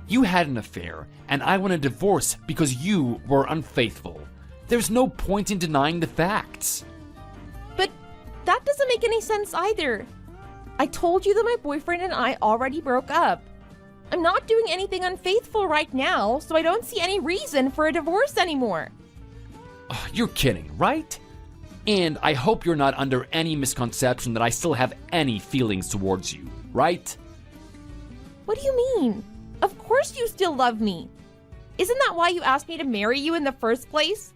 You had an affair, and I want a divorce because you were unfaithful. There's no point in denying the facts. But that doesn't make any sense either. I told you that my boyfriend and I already broke up. I'm not doing anything unfaithful right now, so I don't see any reason for a divorce anymore. You're kidding, right? And I hope you're not under any misconception that I still have any feelings towards you, right? What do you mean? Of course you still love me. Isn't that why you asked me to marry you in the first place?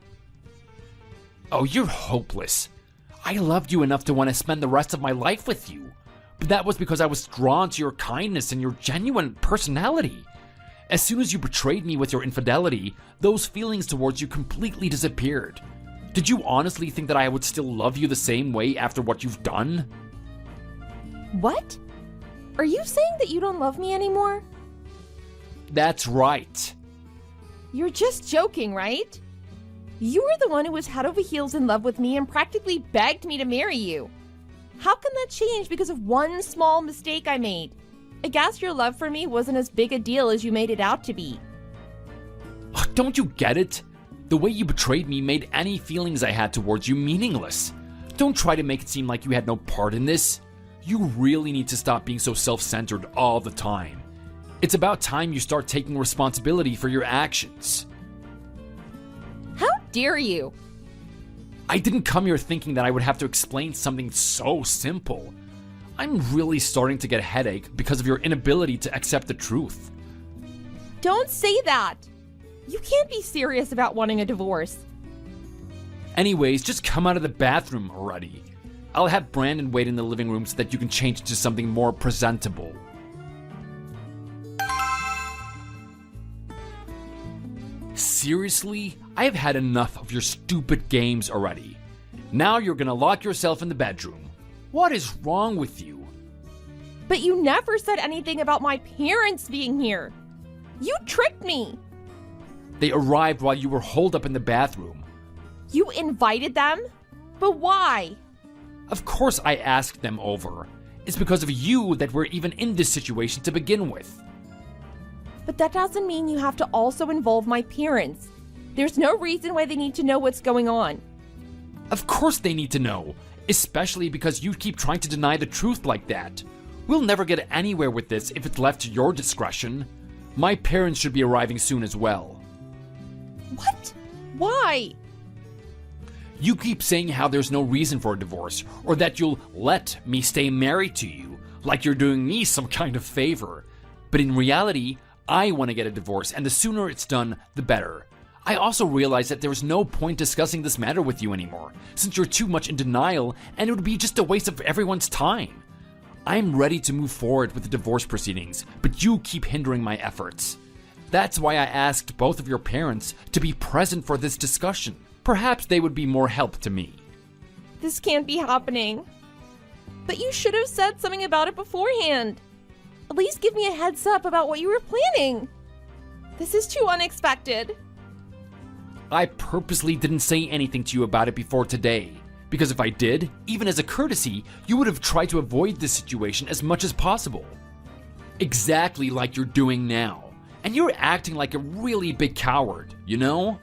Oh, you're hopeless. I loved you enough to want to spend the rest of my life with you. But that was because I was drawn to your kindness and your genuine personality. As soon as you betrayed me with your infidelity, those feelings towards you completely disappeared. Did you honestly think that I would still love you the same way after what you've done? What? Are you saying that you don't love me anymore? That's right. You're just joking, right? You were the one who was head over heels in love with me and practically begged me to marry you. How can that change because of one small mistake I made? I guess your love for me wasn't as big a deal as you made it out to be. Don't you get it? The way you betrayed me made any feelings I had towards you meaningless. Don't try to make it seem like you had no part in this. You really need to stop being so self-centered all the time. It's about time you start taking responsibility for your actions. How dare you? I didn't come here thinking that I would have to explain something so simple. I'm really starting to get a headache because of your inability to accept the truth. Don't say that. You can't be serious about wanting a divorce. Anyways, just come out of the bathroom already. I'll have Brandon wait in the living room so that you can change into something more presentable. Seriously? I have had enough of your stupid games already. Now you're gonna lock yourself in the bedroom. What is wrong with you? But you never said anything about my parents being here. You tricked me. They arrived while you were holed up in the bathroom. You invited them? But why? Of course I asked them over. It's because of you that we're even in this situation to begin with. But that doesn't mean you have to also involve my parents. There's no reason why they need to know what's going on. Of course they need to know, especially because you keep trying to deny the truth like that. We'll never get anywhere with this if it's left to your discretion. My parents should be arriving soon as well. What? Why? You keep saying how there's no reason for a divorce, or that you'll let me stay married to you, like you're doing me some kind of favor. But in reality, I want to get a divorce, and the sooner it's done, the better. I also realize that there's no point discussing this matter with you anymore, since you're too much in denial, and it would be just a waste of everyone's time. I'm ready to move forward with the divorce proceedings, but you keep hindering my efforts. That's why I asked both of your parents to be present for this discussion. Perhaps they would be more help to me. This can't be happening. But you should have said something about it beforehand. At least give me a heads up about what you were planning. This is too unexpected. I purposely didn't say anything to you about it before today, because if I did, even as a courtesy, you would have tried to avoid this situation as much as possible. Exactly like you're doing now. And you're acting like a really big coward, you know?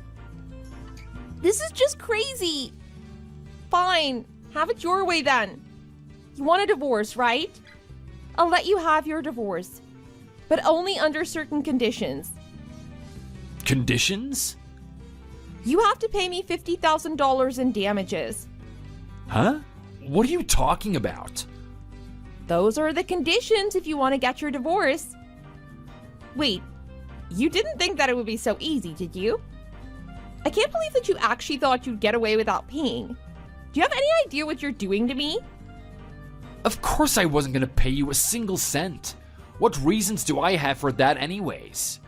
This is just crazy. Fine, have it your way then. You want a divorce, right? I'll let you have your divorce, but only under certain conditions. Conditions? You have to pay me $50,000 in damages. Huh? What are you talking about? Those are the conditions if you want to get your divorce. Wait, you didn't think that it would be so easy, did you? I can't believe that you actually thought you'd get away without paying. Do you have any idea what you're doing to me? Of course I wasn't gonna pay you a single cent. What reasons do I have for that anyways?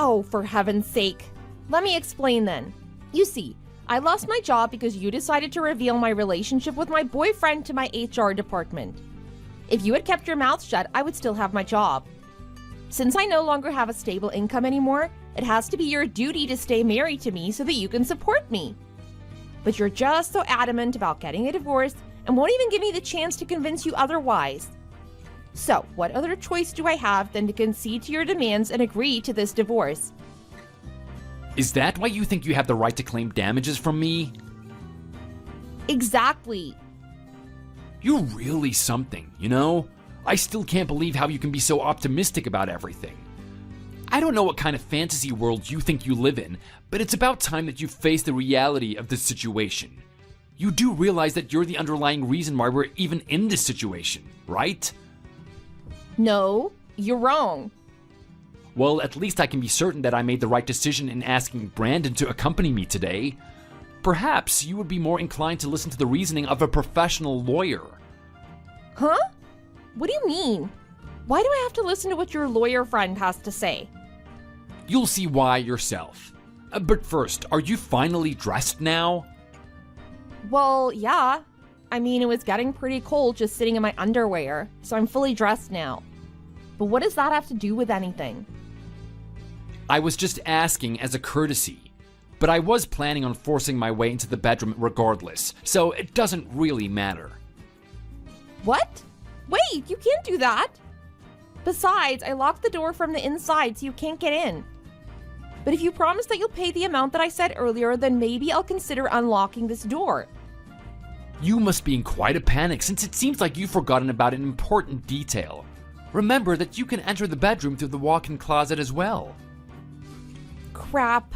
Oh, for heaven's sake. Let me explain then. You see, I lost my job because you decided to reveal my relationship with my boyfriend to my HR department. If you had kept your mouth shut, I would still have my job. Since I no longer have a stable income anymore, it has to be your duty to stay married to me so that you can support me. But you're just so adamant about getting a divorce and won't even give me the chance to convince you otherwise. So, what other choice do I have than to concede to your demands and agree to this divorce? Is that why you think you have the right to claim damages from me? Exactly. You're really something, you know? I still can't believe how you can be so optimistic about everything. I don't know what kind of fantasy world you think you live in, but it's about time that you face the reality of this situation. You do realize that you're the underlying reason why we're even in this situation, right? No, you're wrong. Well, at least I can be certain that I made the right decision in asking Brandon to accompany me today. Perhaps you would be more inclined to listen to the reasoning of a professional lawyer. Huh? What do you mean? Why do I have to listen to what your lawyer friend has to say? You'll see why yourself. But first, are you finally dressed now? Well, yeah. I mean, it was getting pretty cold just sitting in my underwear, so I'm fully dressed now. But what does that have to do with anything? I was just asking as a courtesy. But I was planning on forcing my way into the bedroom regardless, so it doesn't really matter. What? Wait, you can't do that. Besides, I locked the door from the inside so you can't get in. But if you promise that you'll pay the amount that I said earlier, then maybe I'll consider unlocking this door. You must be in quite a panic since it seems like you've forgotten about an important detail. Remember that you can enter the bedroom through the walk-in closet as well. Crap.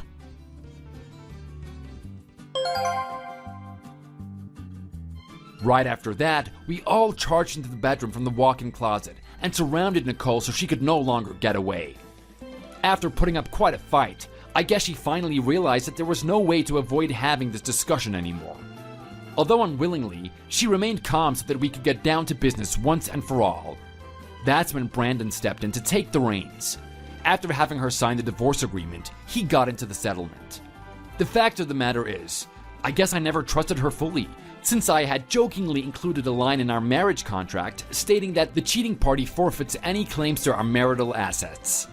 Right after that, we all charged into the bedroom from the walk-in closet and surrounded Nicole so she could no longer get away. After putting up quite a fight, I guess she finally realized that there was no way to avoid having this discussion anymore. Although unwillingly, she remained calm so that we could get down to business once and for all. That's when Brandon stepped in to take the reins. After having her sign the divorce agreement, he got into the settlement. The fact of the matter is, I guess I never trusted her fully, since I had jokingly included a line in our marriage contract stating that the cheating party forfeits any claims to our marital assets.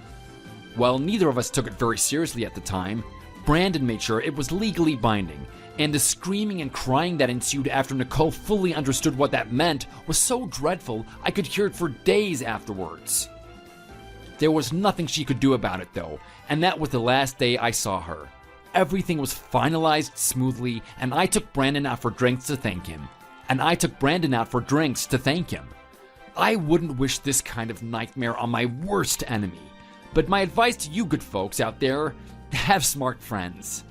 While neither of us took it very seriously at the time, Brandon made sure it was legally binding, and the screaming and crying that ensued after Nicole fully understood what that meant was so dreadful I could hear it for days afterwards. There was nothing she could do about it though, and that was the last day I saw her. Everything was finalized smoothly, and I took Brandon out for drinks to thank him. I wouldn't wish this kind of nightmare on my worst enemy. But my advice to you good folks out there, have smart friends.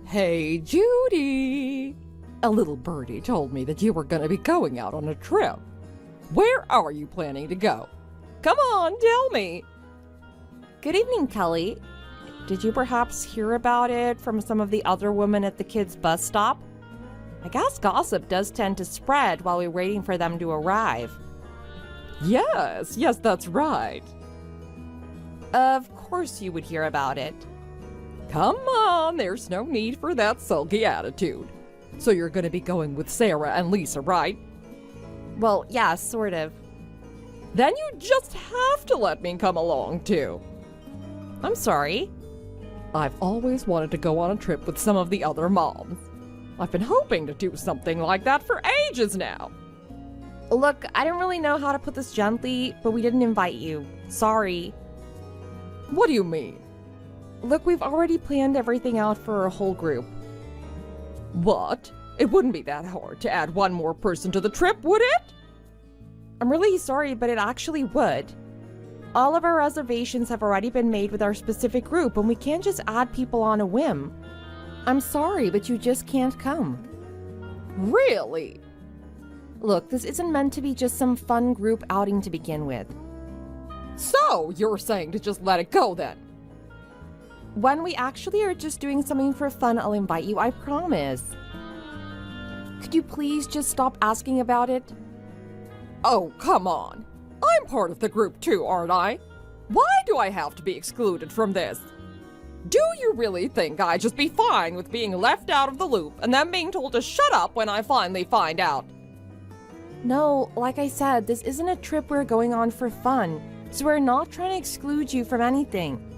Hey, Judy! A little birdie told me that you were going to be going out on a trip. Where are you planning to go? Come on, tell me. Good evening, Kelly. Did you perhaps hear about it from some of the other women at the kids' bus stop? I guess gossip does tend to spread while we're waiting for them to arrive. Yes, that's right. Of course you would hear about it. Come on, there's no need for that sulky attitude. So you're going to be going with Sarah and Lisa, right? Well, yeah, sort of. Then you just have to let me come along too. I'm sorry. I've always wanted to go on a trip with some of the other moms. I've been hoping to do something like that for ages now. Look, I don't really know how to put this gently, but we didn't invite you. Sorry. What do you mean? Look, we've already planned everything out for a whole group. What? It wouldn't be that hard to add one more person to the trip, would it? I'm really sorry, but it actually would. All of our reservations have already been made with our specific group, and we can't just add people on a whim. I'm sorry, but you just can't come. Really? Look, this isn't meant to be just some fun group outing to begin with. So, you're saying to just let it go then? When we actually are just doing something for fun, I'll invite you, I promise. Could you please just stop asking about it? Oh, come on. I'm part of the group too, aren't I? Why do I have to be excluded from this? Do you really think I'd just be fine with being left out of the loop and then being told to shut up when I finally find out? No, like I said, this isn't a trip we're going on for fun, so we're not trying to exclude you from anything.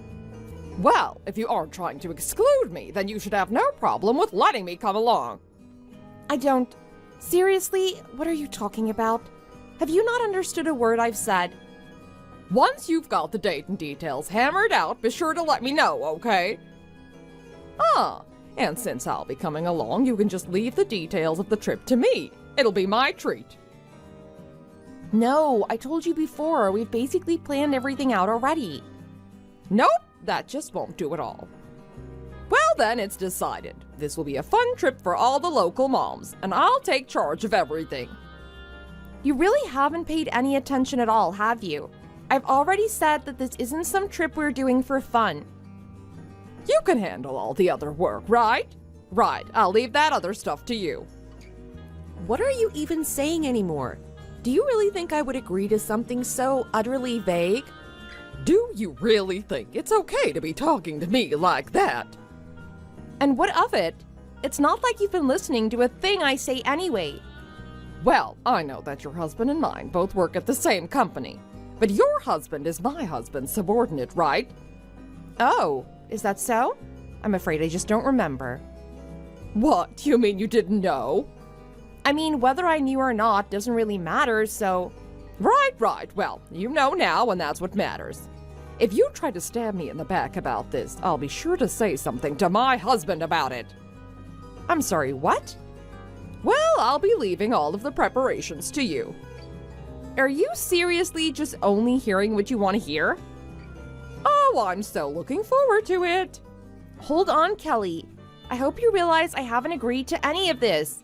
Well, if you aren't trying to exclude me, then you should have no problem with letting me come along. I don't. Seriously, what are you talking about? Have you not understood a word I've said? Once you've got the date and details hammered out, be sure to let me know, okay? And since I'll be coming along, you can just leave the details of the trip to me. It'll be my treat. No, I told you before, we've basically planned everything out already. Nope, that just won't do it all. Well then, it's decided. This will be a fun trip for all the local moms, and I'll take charge of everything. You really haven't paid any attention at all, have you? I've already said that this isn't some trip we're doing for fun. You can handle all the other work, right? Right, I'll leave that other stuff to you. What are you even saying anymore? Do you really think I would agree to something so utterly vague? Do you really think it's okay to be talking to me like that? And what of it? It's not like you've been listening to a thing I say anyway. Well, I know that your husband and mine both work at the same company. But your husband is my husband's subordinate, right? Oh, is that so? I'm afraid I just don't remember. What? You mean you didn't know? I mean, whether I knew or not doesn't really matter, so... Right. Well, you know now, and that's what matters. If you try to stab me in the back about this, I'll be sure to say something to my husband about it. I'm sorry, what? Well, I'll be leaving all of the preparations to you. Are you seriously just only hearing what you want to hear? Oh, I'm so looking forward to it. Hold on, Kelly. I hope you realize I haven't agreed to any of this.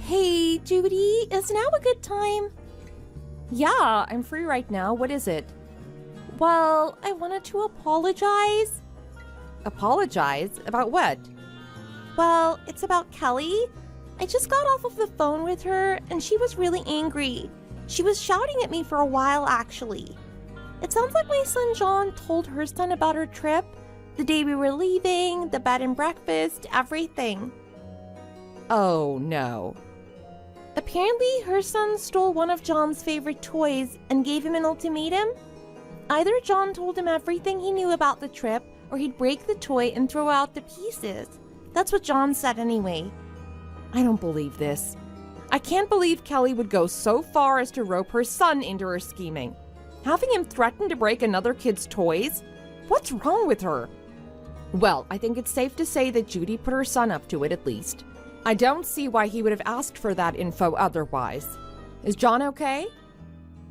Hey, Judy, is now a good time? Yeah, I'm free right now. What is it? Well, I wanted to apologize. Apologize? About what? Well, it's about Kelly. I just got off of the phone with her, and she was really angry. She was shouting at me for a while, actually. It sounds like my son John told her son about her trip, the day we were leaving, the bed and breakfast, everything. Oh, no. Apparently, her son stole one of John's favorite toys and gave him an ultimatum. Either John told him everything he knew about the trip, or he'd break the toy and throw out the pieces. That's what John said anyway. I don't believe this. I can't believe Kelly would go so far as to rope her son into her scheming. Having him threaten to break another kid's toys? What's wrong with her? Well, I think it's safe to say that Judy put her son up to it at least. I don't see why he would have asked for that info otherwise. Is John okay?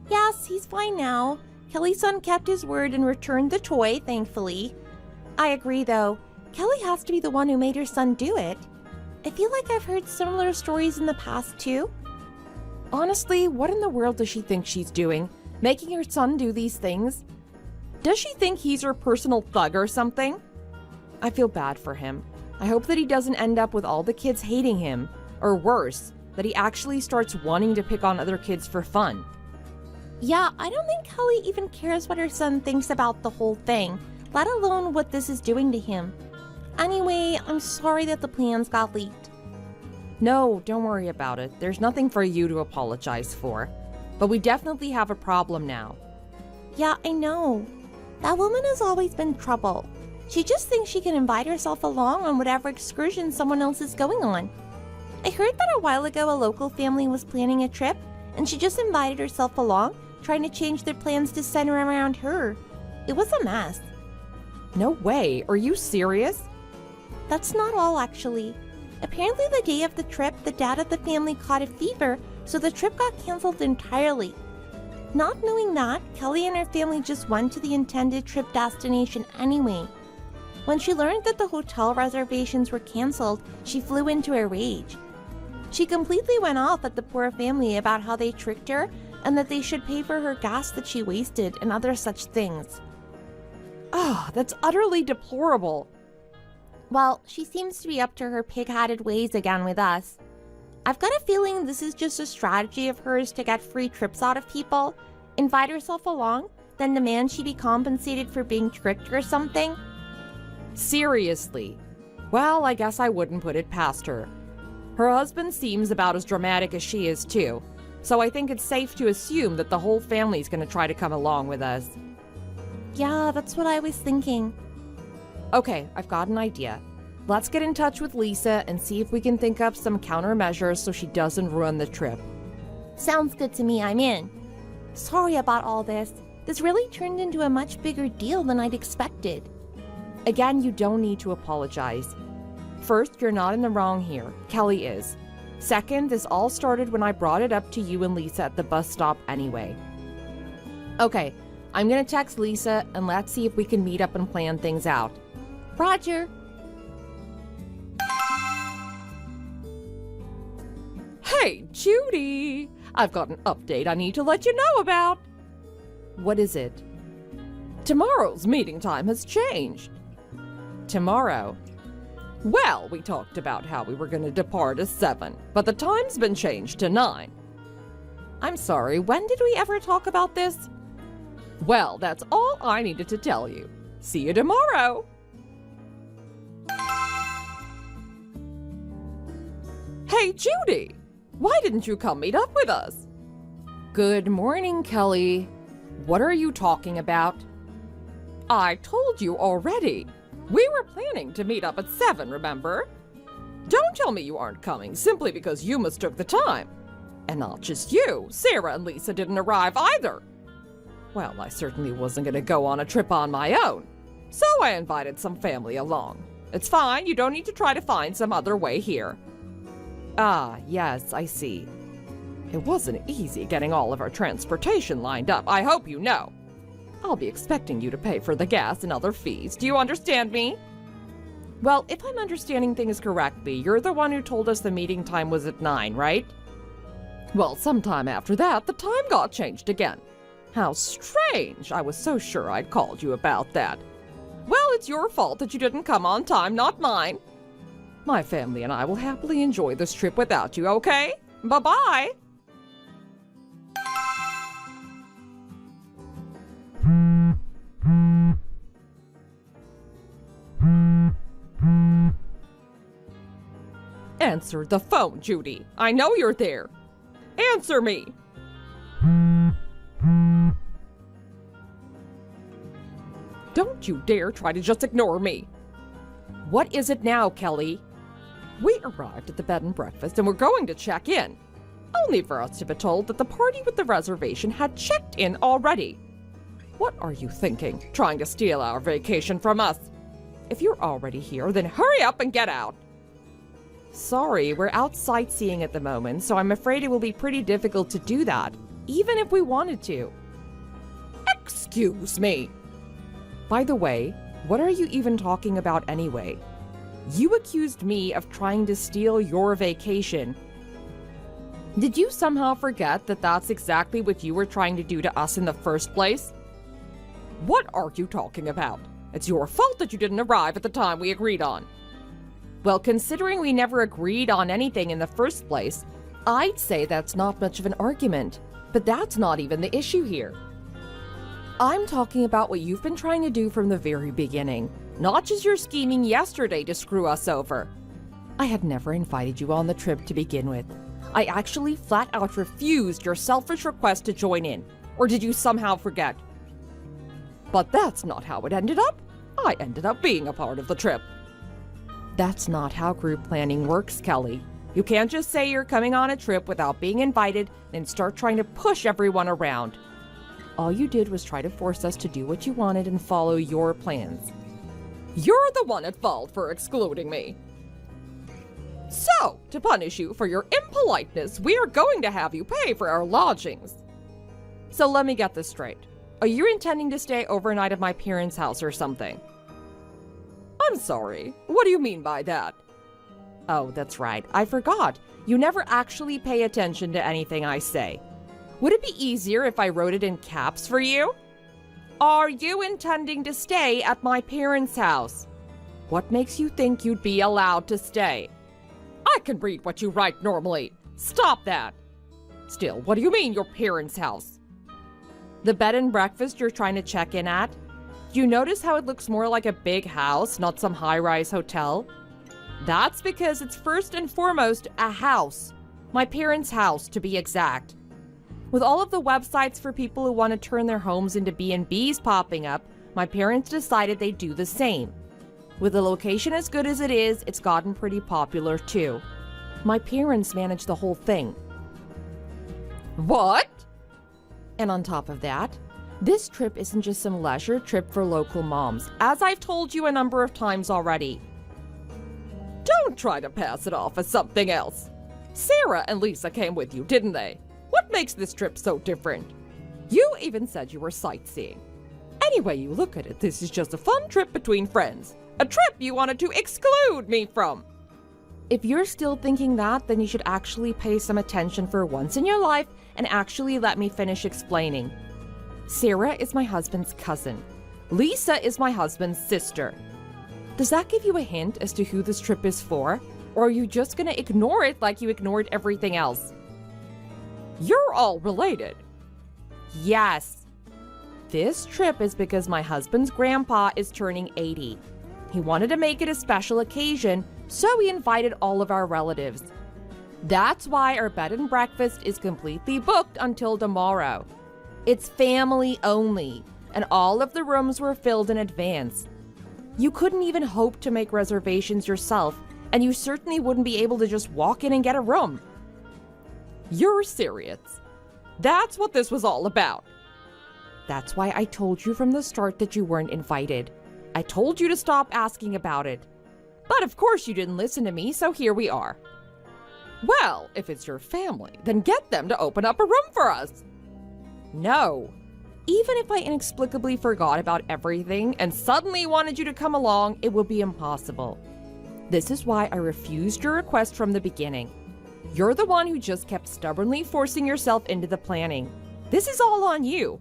Yes, he's fine now. Kelly's son kept his word and returned the toy, thankfully. I agree, though. Kelly has to be the one who made her son do it. I feel like I've heard similar stories in the past, too. Honestly, what in the world does she think she's doing? Making her son do these things? Does she think he's her personal thug or something? I feel bad for him. I hope that he doesn't end up with all the kids hating him, or worse, that he actually starts wanting to pick on other kids for fun. Yeah, I don't think Kelly even cares what her son thinks about the whole thing, let alone what this is doing to him. Anyway, I'm sorry that the plans got leaked. No, don't worry about it. There's nothing for you to apologize for. But we definitely have a problem now. Yeah, I know. That woman has always been trouble. She just thinks she can invite herself along on whatever excursion someone else is going on. I heard that a while ago a local family was planning a trip, and she just invited herself along, trying to change their plans to center around her. It was a mess. No way. Are you serious? That's not all, actually. Apparently the day of the trip, the dad of the family caught a fever, so the trip got canceled entirely. Not knowing that, Kelly and her family just went to the intended trip destination anyway. When she learned that the hotel reservations were canceled, she flew into a rage. She completely went off at the poor family about how they tricked her and that they should pay for her gas that she wasted and other such things. Ah, that's utterly deplorable. Well, she seems to be up to her pig-headed ways again with us. I've got a feeling this is just a strategy of hers to get free trips out of people, invite herself along, then demand she be compensated for being tricked or something. Seriously? Well, I guess I wouldn't put it past her. Her husband seems about as dramatic as she is too, so I think it's safe to assume that the whole family's gonna try to come along with us. Yeah, that's what I was thinking. Okay, I've got an idea. Let's get in touch with Lisa and see if we can think up some countermeasures so she doesn't ruin the trip. Sounds good to me, I'm in. Sorry about all this. This really turned into a much bigger deal than I'd expected. Again, you don't need to apologize. First, you're not in the wrong here. Kelly is. Second, this all started when I brought it up to you and Lisa at the bus stop anyway. Okay, I'm gonna text Lisa and let's see if we can meet up and plan things out. Roger. Hey, Judy! I've got an update I need to let you know about. What is it? Tomorrow's meeting time has changed. Tomorrow? Well, we talked about how we were going to depart at 7, but the time's been changed to 9. I'm sorry, when did we ever talk about this? Well, that's all I needed to tell you. See you tomorrow. Hey, Judy! Why didn't you come meet up with us? Good morning, Kelly. What are you talking about? I told you already. We were planning to meet up at 7, remember? Don't tell me you aren't coming simply because you mistook the time. And not just you, Sarah and Lisa didn't arrive either. Well, I certainly wasn't going to go on a trip on my own, so I invited some family along. It's fine, you don't need to try to find some other way here. Ah, yes, I see. It wasn't easy getting all of our transportation lined up, I hope you know. I'll be expecting you to pay for the gas and other fees. Do you understand me? Well, if I'm understanding things correctly, you're the one who told us the meeting time was at 9, right? Well, sometime after that, the time got changed again. How strange! I was so sure I'd called you about that. Well, it's your fault that you didn't come on time, not mine. My family and I will happily enjoy this trip without you, okay? Bye-bye! Answer the phone, Judy. I know you're there. Answer me! Don't you dare try to just ignore me. What is it now, Kelly? We arrived at the bed and breakfast and were going to check in, only for us to be told that the party with the reservation had checked in already. What are you thinking, trying to steal our vacation from us? If you're already here, then hurry up and get out. Sorry, we're out sightseeing at the moment, so I'm afraid it will be pretty difficult to do that, even if we wanted to. Excuse me. By the way, what are you even talking about anyway? You accused me of trying to steal your vacation. Did you somehow forget that that's exactly what you were trying to do to us in the first place? What are you talking about? It's your fault that you didn't arrive at the time we agreed on. Well, considering we never agreed on anything in the first place, I'd say that's not much of an argument. But that's not even the issue here. I'm talking about what you've been trying to do from the very beginning, not just your scheming yesterday to screw us over. I had never invited you on the trip to begin with. I actually flat out refused your selfish request to join in. Or did you somehow forget? But that's not how it ended up. I ended up being a part of the trip. That's not how group planning works, Kelly. You can't just say you're coming on a trip without being invited, then start trying to push everyone around. All you did was try to force us to do what you wanted and follow your plans. You're the one at fault for excluding me. So, to punish you for your impoliteness, we are going to have you pay for our lodgings. So let me get this straight. Are you intending to stay overnight at my parents' house or something? I'm sorry. What do you mean by that? Oh, that's right. I forgot. You never actually pay attention to anything I say. Would it be easier if I wrote it in caps for you? Are you intending to stay at my parents' house? What makes you think you'd be allowed to stay? I can read what you write normally. Stop that. Still, what do you mean, your parents' house? The bed and breakfast you're trying to check in at? Do you notice how it looks more like a big house, not some high-rise hotel? That's because it's first and foremost a house. My parents' house, to be exact. With all of the websites for people who want to turn their homes into B&Bs popping up, my parents decided they'd do the same. With the location as good as it is, it's gotten pretty popular too. My parents manage the whole thing. What? And on top of that, this trip isn't just some leisure trip for local moms, as I've told you a number of times already. Don't try to pass it off as something else. Sarah and Lisa came with you, didn't they? What makes this trip so different? You even said you were sightseeing. Any way you look at it, this is just a fun trip between friends. A trip you wanted to exclude me from. If you're still thinking that, then you should actually pay some attention for once in your life and actually let me finish explaining. Sarah is my husband's cousin. Lisa is my husband's sister. Does that give you a hint as to who this trip is for? Or are you just gonna ignore it like you ignored everything else? You're all related. Yes. This trip is because my husband's grandpa is turning 80. He wanted to make it a special occasion, so we invited all of our relatives. That's why our bed and breakfast is completely booked until tomorrow. It's family only, and all of the rooms were filled in advance. You couldn't even hope to make reservations yourself, and you certainly wouldn't be able to just walk in and get a room. You're serious. That's what this was all about. That's why I told you from the start that you weren't invited. I told you to stop asking about it. But of course you didn't listen to me, so here we are. Well, if it's your family, then get them to open up a room for us. No. Even if I inexplicably forgot about everything and suddenly wanted you to come along, it would be impossible. This is why I refused your request from the beginning. You're the one who just kept stubbornly forcing yourself into the planning. This is all on you.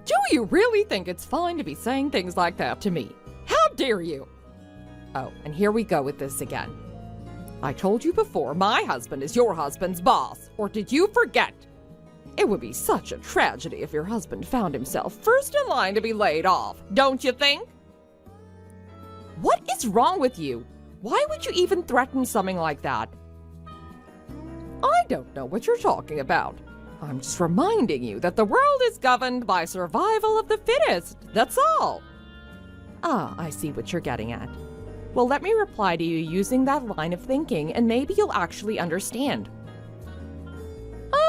Do you really think it's fine to be saying things like that to me? How dare you? Oh, and here we go with this again. I told you before, my husband is your husband's boss. Or did you forget? It would be such a tragedy if your husband found himself first in line to be laid off, don't you think? What is wrong with you? Why would you even threaten something like that? I don't know what you're talking about. I'm just reminding you that the world is governed by survival of the fittest. That's all. Ah, I see what you're getting at. Well, let me reply to you using that line of thinking, and maybe you'll actually understand.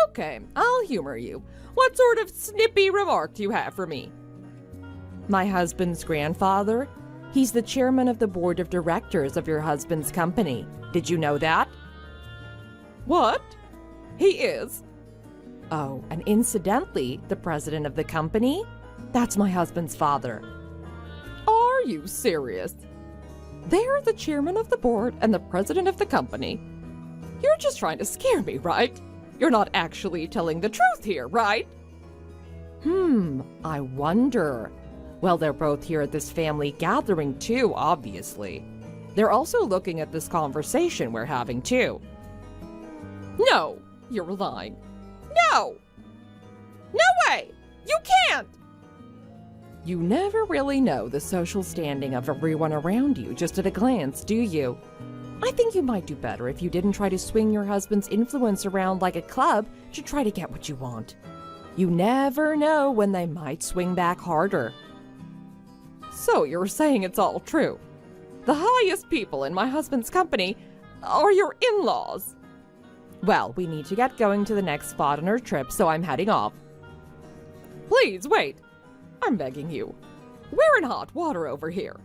Okay, I'll humor you. What sort of snippy remark do you have for me? My husband's grandfather? He's the chairman of the board of directors of your husband's company. Did you know that? What? He is? Oh, and incidentally, the president of the company? That's my husband's father. Are you serious? They're the chairman of the board and the president of the company. You're just trying to scare me, right? You're not actually telling the truth here, right? I wonder. Well, they're both here at this family gathering too, obviously. They're also looking at this conversation we're having too. No, you're lying. No! No way! You can't! You never really know the social standing of everyone around you just at a glance, do you? I think you might do better if you didn't try to swing your husband's influence around like a club to try to get what you want. You never know when they might swing back harder. So you're saying it's all true. The highest people in my husband's company are your in-laws. Well, we need to get going to the next spot on our trip, so I'm heading off. Please, wait. I'm begging you. We're in hot water over here.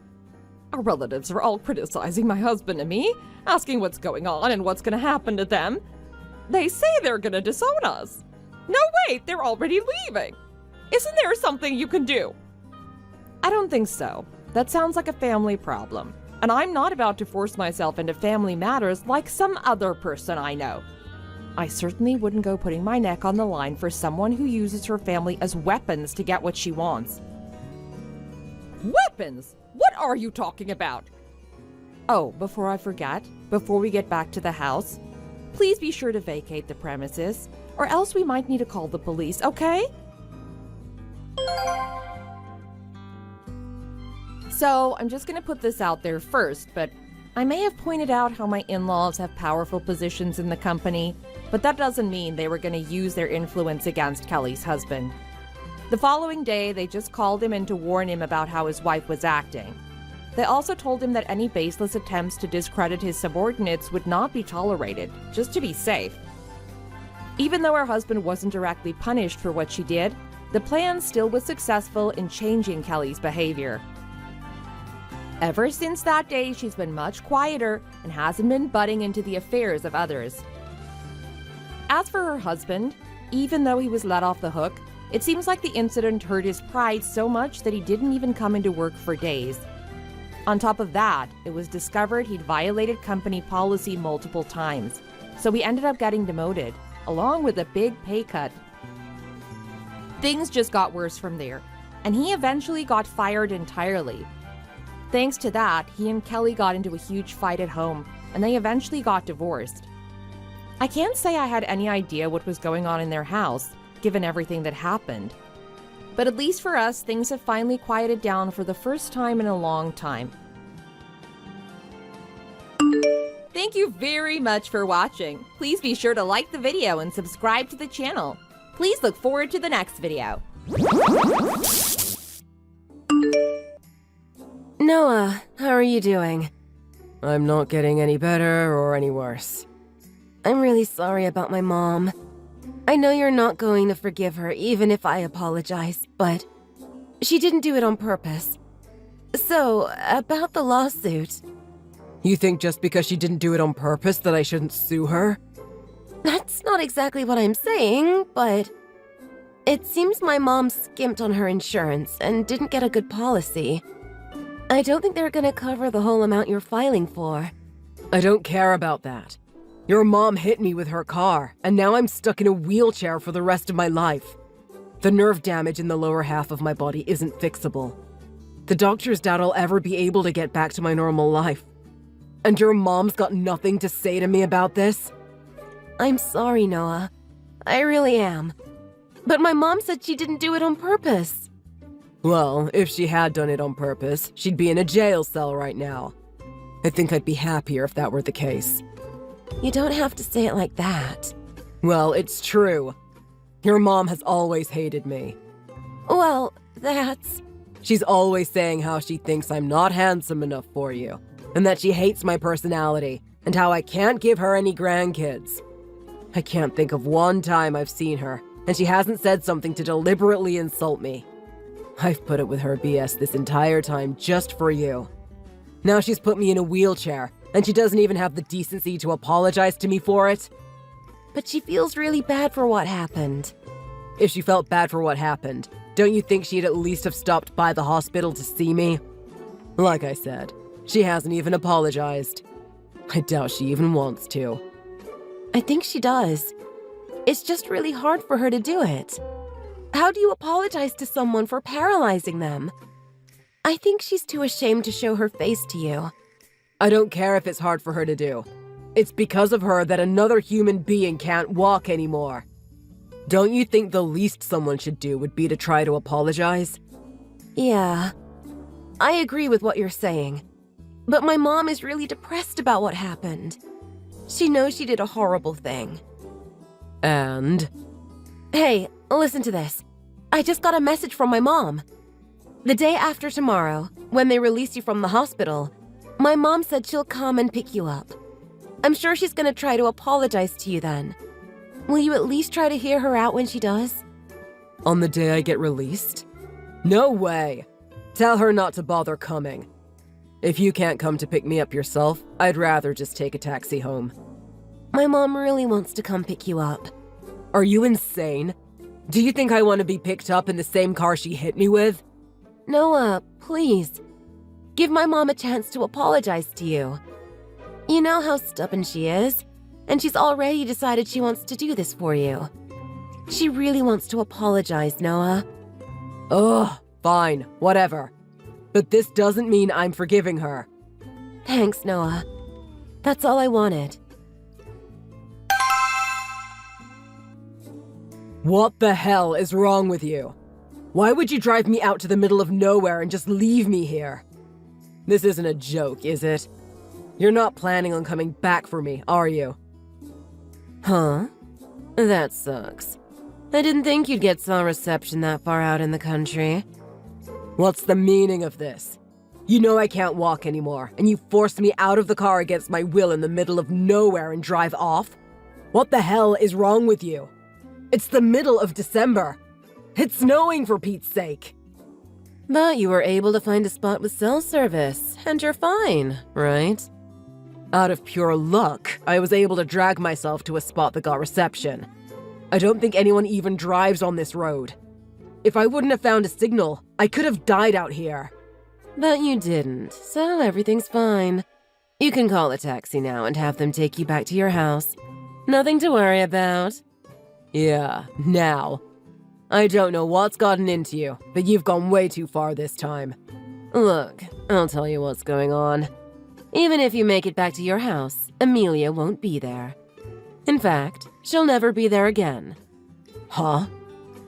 Our relatives are all criticizing my husband and me, asking what's going on and what's going to happen to them. They say they're going to disown us. No, wait, they're already leaving. Isn't there something you can do? I don't think so. That sounds like a family problem. And I'm not about to force myself into family matters like some other person I know. I certainly wouldn't go putting my neck on the line for someone who uses her family as weapons to get what she wants. Weapons? What are you talking about? Oh, before I forget, before we get back to the house, please be sure to vacate the premises, or else we might need to call the police, okay? So, I'm just gonna put this out there first, but I may have pointed out how my in-laws have powerful positions in the company, but that doesn't mean they were gonna use their influence against Kelly's husband. The following day, they just called him in to warn him about how his wife was acting. They also told him that any baseless attempts to discredit his subordinates would not be tolerated, just to be safe. Even though her husband wasn't directly punished for what she did, the plan still was successful in changing Kelly's behavior. Ever since that day, she's been much quieter and hasn't been butting into the affairs of others. As for her husband, even though he was let off the hook, it seems like the incident hurt his pride so much that he didn't even come into work for days. On top of that, it was discovered he'd violated company policy multiple times, so he ended up getting demoted, along with a big pay cut. Things just got worse from there, and he eventually got fired entirely. Thanks to that, he and Kelly got into a huge fight at home, and they eventually got divorced. I can't say I had any idea what was going on in their house, given everything that happened. But at least for us, things have finally quieted down for the first time in a long time. Thank you very much for watching. Please be sure to like the video and subscribe to the channel. Please look forward to the next video. Noah, how are you doing? I'm not getting any better or any worse. I'm really sorry about my mom. I know you're not going to forgive her even if I apologize, but she didn't do it on purpose. So, about the lawsuit. You think just because she didn't do it on purpose that I shouldn't sue her? That's not exactly what I'm saying, but It seems my mom skimped on her insurance and didn't get a good policy. I don't think they're gonna cover the whole amount you're filing for. I don't care about that. Your mom hit me with her car, and now I'm stuck in a wheelchair for the rest of my life. The nerve damage in the lower half of my body isn't fixable. The doctors doubt I'll ever be able to get back to my normal life. And your mom's got nothing to say to me about this? I'm sorry, Noah. I really am. But my mom said she didn't do it on purpose. Well, if she had done it on purpose, she'd be in a jail cell right now. I think I'd be happier if that were the case. You don't have to say it like that. Well, it's true. Your mom has always hated me. Well, that's... She's always saying how she thinks I'm not handsome enough for you, and that she hates my personality, and how I can't give her any grandkids. I can't think of one time I've seen her, and she hasn't said something to deliberately insult me. I've put up with her BS this entire time just for you. Now she's put me in a wheelchair, and she doesn't even have the decency to apologize to me for it. But she feels really bad for what happened. If she felt bad for what happened, don't you think she'd at least have stopped by the hospital to see me? Like I said, she hasn't even apologized. I doubt she even wants to. I think she does. It's just really hard for her to do it. How do you apologize to someone for paralyzing them? I think she's too ashamed to show her face to you. I don't care if it's hard for her to do. It's because of her that another human being can't walk anymore. Don't you think the least someone should do would be to try to apologize? Yeah, I agree with what you're saying. But my mom is really depressed about what happened. She knows she did a horrible thing. And? Hey, listen to this. I just got a message from my mom. The day after tomorrow, when they release you from the hospital, my mom said she'll come and pick you up. I'm sure she's gonna try to apologize to you then. Will you at least try to hear her out when she does? On the day I get released? No way! Tell her not to bother coming. If you can't come to pick me up yourself, I'd rather just take a taxi home. My mom really wants to come pick you up. Are you insane? Do you think I want to be picked up in the same car she hit me with? Noah, please. Give my mom a chance to apologize to you. You know how stubborn she is, and she's already decided she wants to do this for you. She really wants to apologize, Noah. Ugh, fine, whatever. But this doesn't mean I'm forgiving her. Thanks, Noah. That's all I wanted. What the hell is wrong with you? Why would you drive me out to the middle of nowhere and just leave me here? This isn't a joke, is it? You're not planning on coming back for me, are you? Huh? That sucks. I didn't think you'd get some reception that far out in the country. What's the meaning of this? You know I can't walk anymore, and you forced me out of the car against my will in the middle of nowhere and drive off? What the hell is wrong with you? It's the middle of December. It's snowing, for Pete's sake. But you were able to find a spot with cell service, and you're fine, right? Out of pure luck, I was able to drag myself to a spot that got reception. I don't think anyone even drives on this road. If I wouldn't have found a signal, I could have died out here. But you didn't, so everything's fine. You can call a taxi now and have them take you back to your house. Nothing to worry about. Yeah, now. I don't know what's gotten into you, but you've gone way too far this time. Look, I'll tell you what's going on. Even if you make it back to your house, Amelia won't be there. In fact, she'll never be there again. Huh?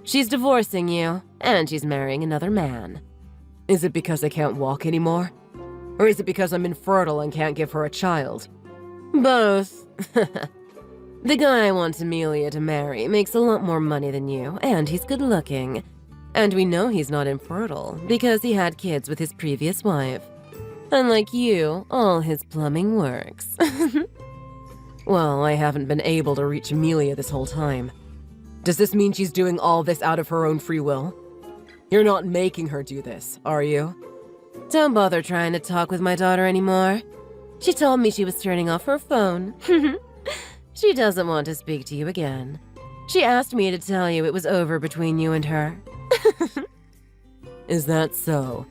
She's divorcing you, and she's marrying another man. Is it because I can't walk anymore? Or is it because I'm infertile and can't give her a child? Both. The guy I want Amelia to marry makes a lot more money than you, and he's good looking. And we know he's not infertile, because he had kids with his previous wife. Unlike you, all his plumbing works. Well, I haven't been able to reach Amelia this whole time. Does this mean she's doing all this out of her own free will? You're not making her do this, are you? Don't bother trying to talk with my daughter anymore. She told me she was turning off her phone. She doesn't want to speak to you again. She asked me to tell you it was over between you and her. Is that so?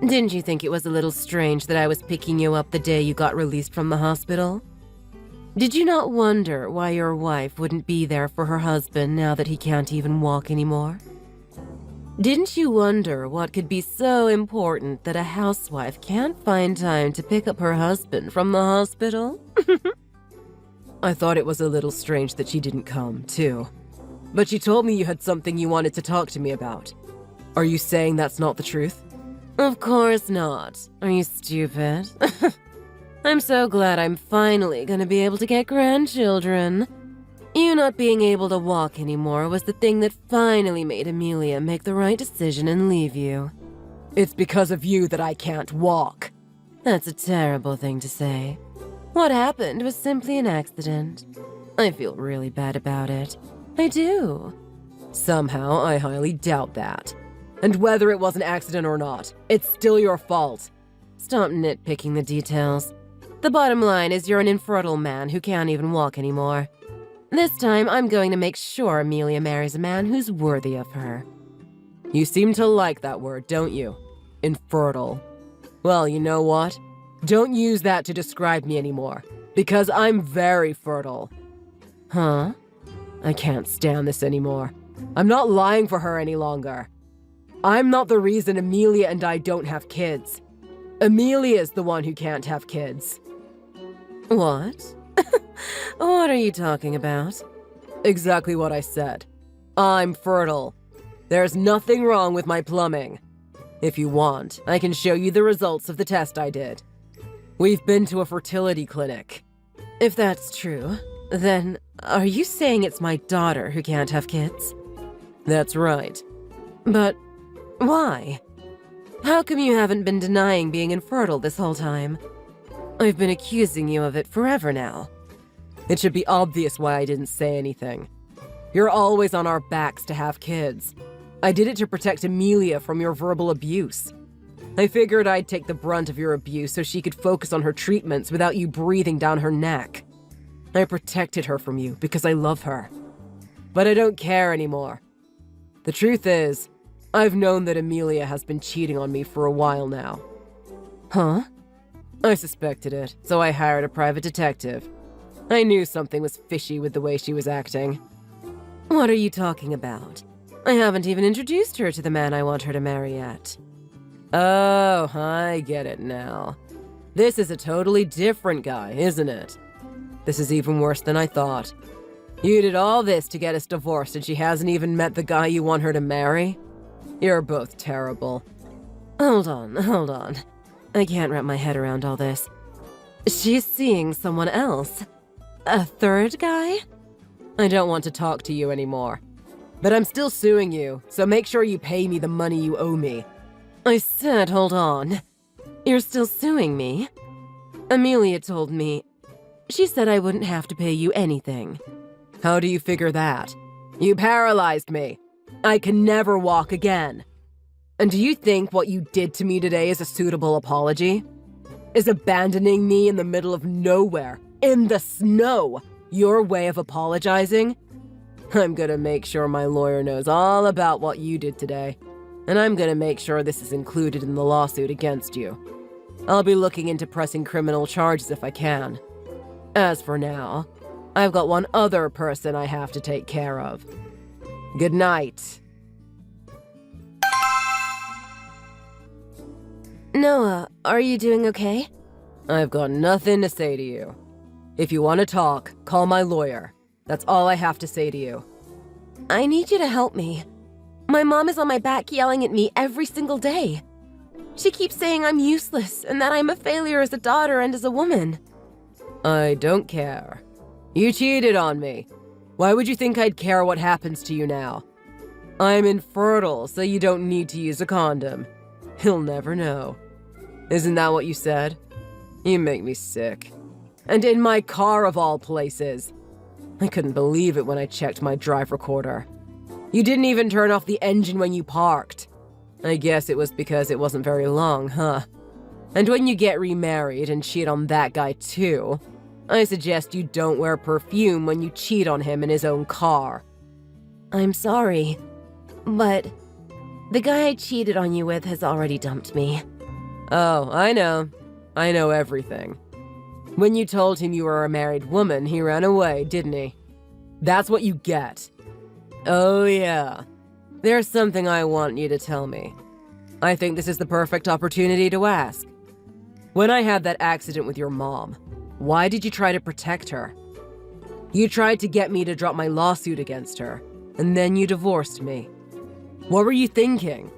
Didn't you think it was a little strange that I was picking you up the day you got released from the hospital? Did you not wonder why your wife wouldn't be there for her husband now that he can't even walk anymore? Didn't you wonder what could be so important that a housewife can't find time to pick up her husband from the hospital? I thought it was a little strange that she didn't come, too. But you told me you had something you wanted to talk to me about. Are you saying that's not the truth? Of course not. Are you stupid? I'm so glad I'm finally gonna be able to get grandchildren. You not being able to walk anymore was the thing that finally made Amelia make the right decision and leave you. It's because of you that I can't walk. That's a terrible thing to say. What happened was simply an accident. I feel really bad about it. I do. Somehow, I highly doubt that. And whether it was an accident or not, it's still your fault. Stop nitpicking the details. The bottom line is you're an infertile man who can't even walk anymore. This time, I'm going to make sure Amelia marries a man who's worthy of her. You seem to like that word, don't you? Infertile. Well, you know what? Don't use that to describe me anymore, because I'm very fertile. Huh? I can't stand this anymore. I'm not lying for her any longer. I'm not the reason Amelia and I don't have kids. Amelia's the one who can't have kids. What? What are you talking about? Exactly what I said. I'm fertile. There's nothing wrong with my plumbing. If you want, I can show you the results of the test I did. We've been to a fertility clinic. If that's true, then are you saying it's my daughter who can't have kids? That's right. But why? How come you haven't been denying being infertile this whole time? I've been accusing you of it forever now. It should be obvious why I didn't say anything. You're always on our backs to have kids. I did it to protect Amelia from your verbal abuse. I figured I'd take the brunt of your abuse so she could focus on her treatments without you breathing down her neck. I protected her from you because I love her. But I don't care anymore. The truth is, I've known that Amelia has been cheating on me for a while now. Huh? I suspected it, so I hired a private detective. I knew something was fishy with the way she was acting. What are you talking about? I haven't even introduced her to the man I want her to marry yet. Oh, I get it now. This is a totally different guy, isn't it? This is even worse than I thought. You did all this to get us divorced and she hasn't even met the guy you want her to marry? You're both terrible. Hold on. I can't wrap my head around all this. She's seeing someone else. A third guy? I don't want to talk to you anymore. But I'm still suing you, so make sure you pay me the money you owe me. I said hold on. You're still suing me? Amelia told me. She said I wouldn't have to pay you anything. How do you figure that? You paralyzed me. I can never walk again. And do you think what you did to me today is a suitable apology? Is abandoning me in the middle of nowhere, in the snow, your way of apologizing? I'm gonna make sure my lawyer knows all about what you did today. And I'm gonna make sure this is included in the lawsuit against you. I'll be looking into pressing criminal charges if I can. As for now, I've got one other person I have to take care of. Good night. Noah, are you doing okay? I've got nothing to say to you. If you want to talk, call my lawyer. That's all I have to say to you. I need you to help me. My mom is on my back yelling at me every single day. She keeps saying I'm useless and that I'm a failure as a daughter and as a woman. I don't care. You cheated on me. Why would you think I'd care what happens to you now? I'm infertile, so you don't need to use a condom. He'll never know. Isn't that what you said? You make me sick. And in my car of all places. I couldn't believe it when I checked my drive recorder. You didn't even turn off the engine when you parked. I guess it was because it wasn't very long, huh? And when you get remarried and cheat on that guy too, I suggest you don't wear perfume when you cheat on him in his own car. I'm sorry, but the guy I cheated on you with has already dumped me. Oh, I know. I know everything. When you told him you were a married woman, he ran away, didn't he? That's what you get. Oh, yeah. There's something I want you to tell me. I think this is the perfect opportunity to ask. When I had that accident with your mom, why did you try to protect her? You tried to get me to drop my lawsuit against her, and then you divorced me. What were you thinking?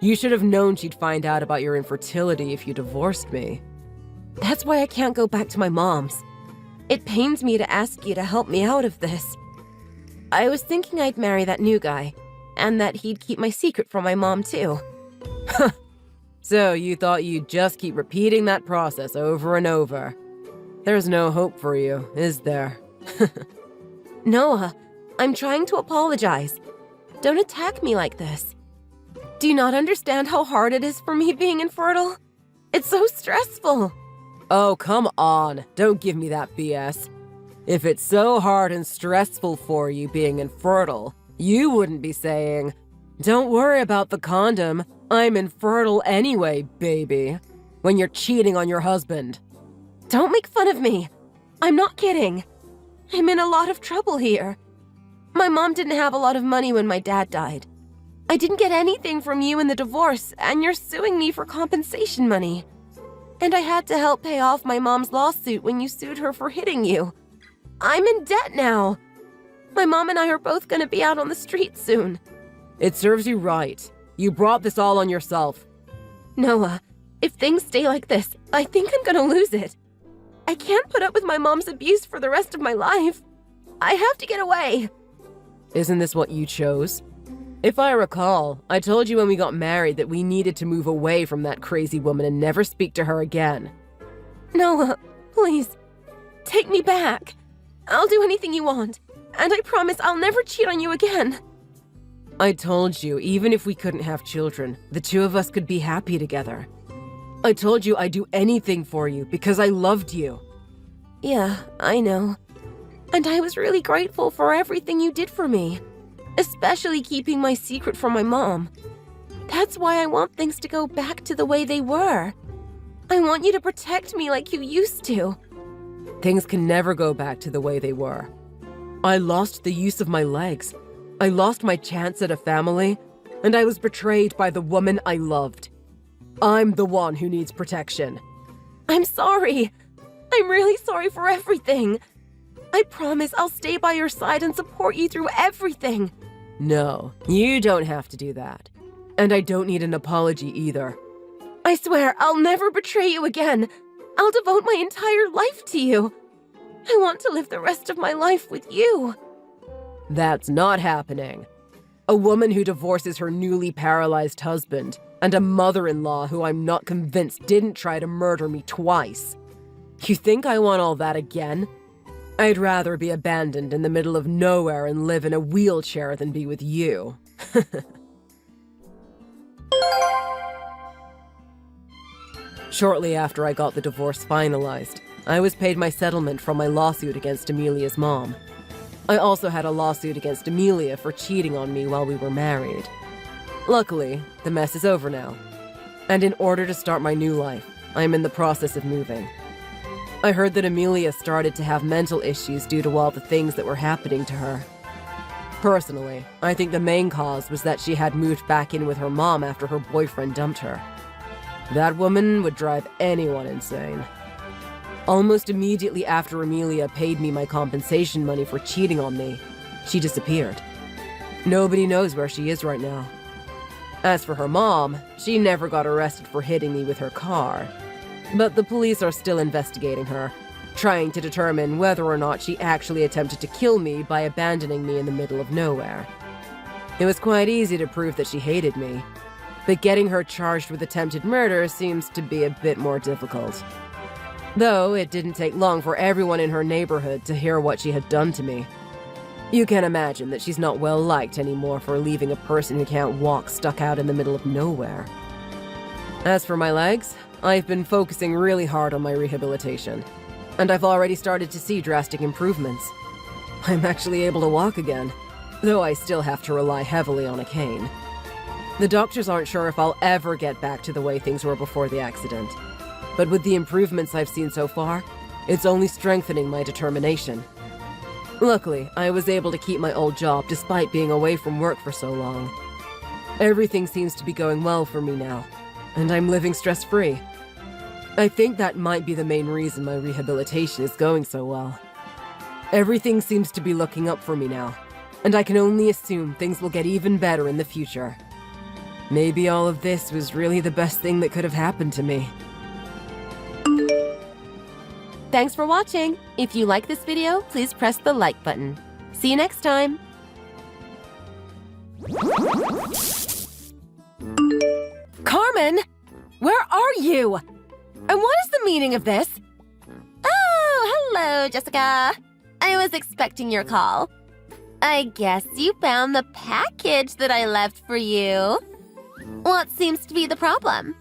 You should have known she'd find out about your infertility if you divorced me. That's why I can't go back to my mom's. It pains me to ask you to help me out of this. I was thinking I'd marry that new guy, and that he'd keep my secret from my mom too. So you thought you'd just keep repeating that process over and over. There's no hope for you, is there? Noah, I'm trying to apologize. Don't attack me like this. Do you not understand how hard it is for me being infertile? It's so stressful. Oh, come on. Don't give me that BS. If it's so hard and stressful for you being infertile, you wouldn't be saying, "Don't worry about the condom. I'm infertile anyway, baby," when you're cheating on your husband. Don't make fun of me. I'm not kidding. I'm in a lot of trouble here. My mom didn't have a lot of money when my dad died. I didn't get anything from you in the divorce, and you're suing me for compensation money. And I had to help pay off my mom's lawsuit when you sued her for hitting you. I'm in debt now. My mom and I are both gonna be out on the street soon. It serves you right. You brought this all on yourself. Noah, if things stay like this, I think I'm gonna lose it. I can't put up with my mom's abuse for the rest of my life. I have to get away. Isn't this what you chose? If I recall, I told you when we got married that we needed to move away from that crazy woman and never speak to her again. Noah, please, take me back. I'll do anything you want, and I promise I'll never cheat on you again. I told you, even if we couldn't have children, the two of us could be happy together. I told you I'd do anything for you because I loved you. Yeah, I know. And I was really grateful for everything you did for me, especially keeping my secret from my mom. That's why I want things to go back to the way they were. I want you to protect me like you used to. Things can never go back to the way they were. I lost the use of my legs. I lost my chance at a family, and I was betrayed by the woman I loved. I'm the one who needs protection. I'm sorry. I'm really sorry for everything. I promise I'll stay by your side and support you through everything. No, you don't have to do that. And I don't need an apology either. I swear I'll never betray you again. I'll devote my entire life to you. I want to live the rest of my life with you. That's not happening. A woman who divorces her newly paralyzed husband, and a mother-in-law who I'm not convinced didn't try to murder me twice. You think I want all that again? I'd rather be abandoned in the middle of nowhere and live in a wheelchair than be with you. Shortly after I got the divorce finalized, I was paid my settlement from my lawsuit against Amelia's mom. I also had a lawsuit against Amelia for cheating on me while we were married. Luckily, the mess is over now. And in order to start my new life, I am in the process of moving. I heard that Amelia started to have mental issues due to all the things that were happening to her. Personally, I think the main cause was that she had moved back in with her mom after her boyfriend dumped her. That woman would drive anyone insane. Almost immediately after Amelia paid me my compensation money for cheating on me, she disappeared. Nobody knows where she is right now. As for her mom, she never got arrested for hitting me with her car. But the police are still investigating her, trying to determine whether or not she actually attempted to kill me by abandoning me in the middle of nowhere. It was quite easy to prove that she hated me, but getting her charged with attempted murder seems to be a bit more difficult. Though it didn't take long for everyone in her neighborhood to hear what she had done to me. You can imagine that she's not well liked anymore for leaving a person who can't walk stuck out in the middle of nowhere. As for my legs, I've been focusing really hard on my rehabilitation, and I've already started to see drastic improvements. I'm actually able to walk again. though I still have to rely heavily on a cane. The doctors aren't sure if I'll ever get back to the way things were before the accident. But with the improvements I've seen so far, it's only strengthening my determination. Luckily, I was able to keep my old job despite being away from work for so long. Everything seems to be going well for me now, and I'm living stress-free. I think that might be the main reason my rehabilitation is going so well. Everything seems to be looking up for me now, and I can only assume things will get even better in the future. Maybe all of this was really the best thing that could have happened to me. Thanks for watching. If you like this video, please press the like button. See you next time. Carmen! Where are you? And what is the meaning of this? Oh, hello, Jessica. I was expecting your call. I guess you found the package that I left for you. What seems to be the problem?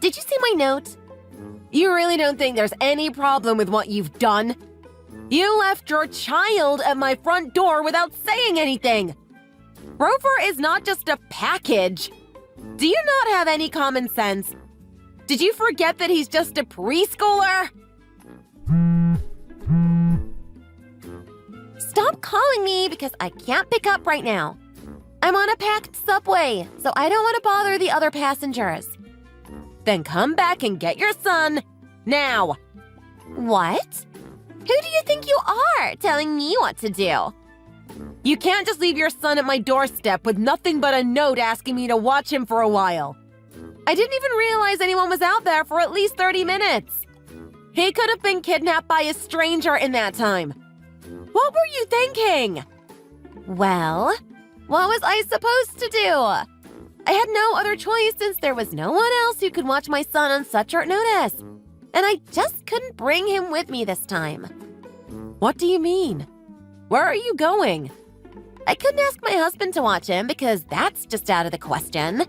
Did you see my note? You really don't think there's any problem with what you've done? You left your child at my front door without saying anything! Rover is not just a package. Do you not have any common sense? Did you forget that he's just a preschooler? Stop calling me because I can't pick up right now. I'm on a packed subway, so I don't want to bother the other passengers. Then come back and get your son, now! What? Who do you think you are, telling me what to do? You can't just leave your son at my doorstep with nothing but a note asking me to watch him for a while. I didn't even realize anyone was out there for at least 30 minutes. He could have been kidnapped by a stranger in that time. What were you thinking? Well, what was I supposed to do? I had no other choice since there was no one else who could watch my son on such short notice. And I just couldn't bring him with me this time. What do you mean? Where are you going? I couldn't ask my husband to watch him because that's just out of the question.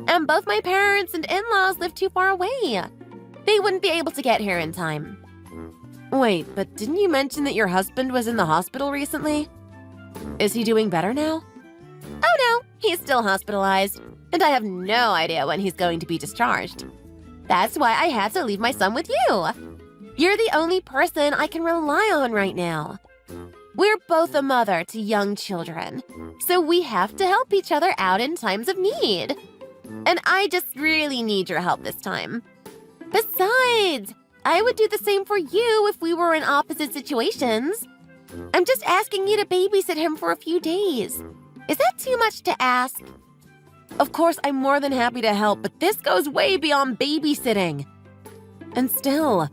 And both my parents and in-laws live too far away. They wouldn't be able to get here in time. Wait, but didn't you mention that your husband was in the hospital recently? Is he doing better now? Oh no, he's still hospitalized. And I have no idea when he's going to be discharged. That's why I had to leave my son with you. You're the only person I can rely on right now. We're both a mother to young children, so we have to help each other out in times of need. And I just really need your help this time. Besides, I would do the same for you if we were in opposite situations. I'm just asking you to babysit him for a few days. Is that too much to ask? Of course, I'm more than happy to help, but this goes way beyond babysitting. And still,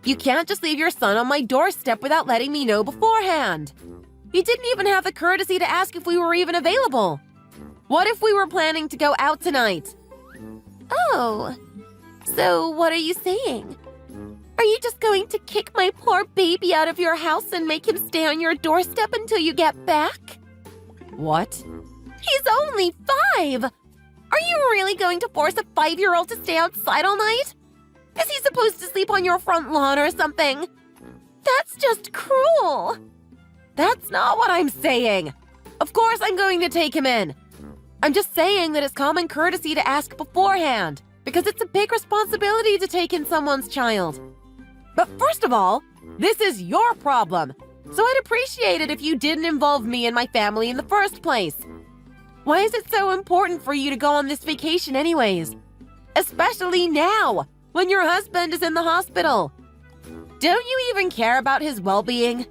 you can't just leave your son on my doorstep without letting me know beforehand. You didn't even have the courtesy to ask if we were even available. What if we were planning to go out tonight? Oh, so what are you saying? Are you just going to kick my poor baby out of your house and make him stay on your doorstep until you get back? What? He's only 5! Are you really going to force a 5-year-old to stay outside all night? Is he supposed to sleep on your front lawn or something? That's just cruel! That's not what I'm saying! Of course I'm going to take him in! I'm just saying that it's common courtesy to ask beforehand, because it's a big responsibility to take in someone's child. But first of all, this is your problem, so I'd appreciate it if you didn't involve me and my family in the first place. Why is it so important for you to go on this vacation anyways? Especially now, when your husband is in the hospital. Don't you even care about his well-being?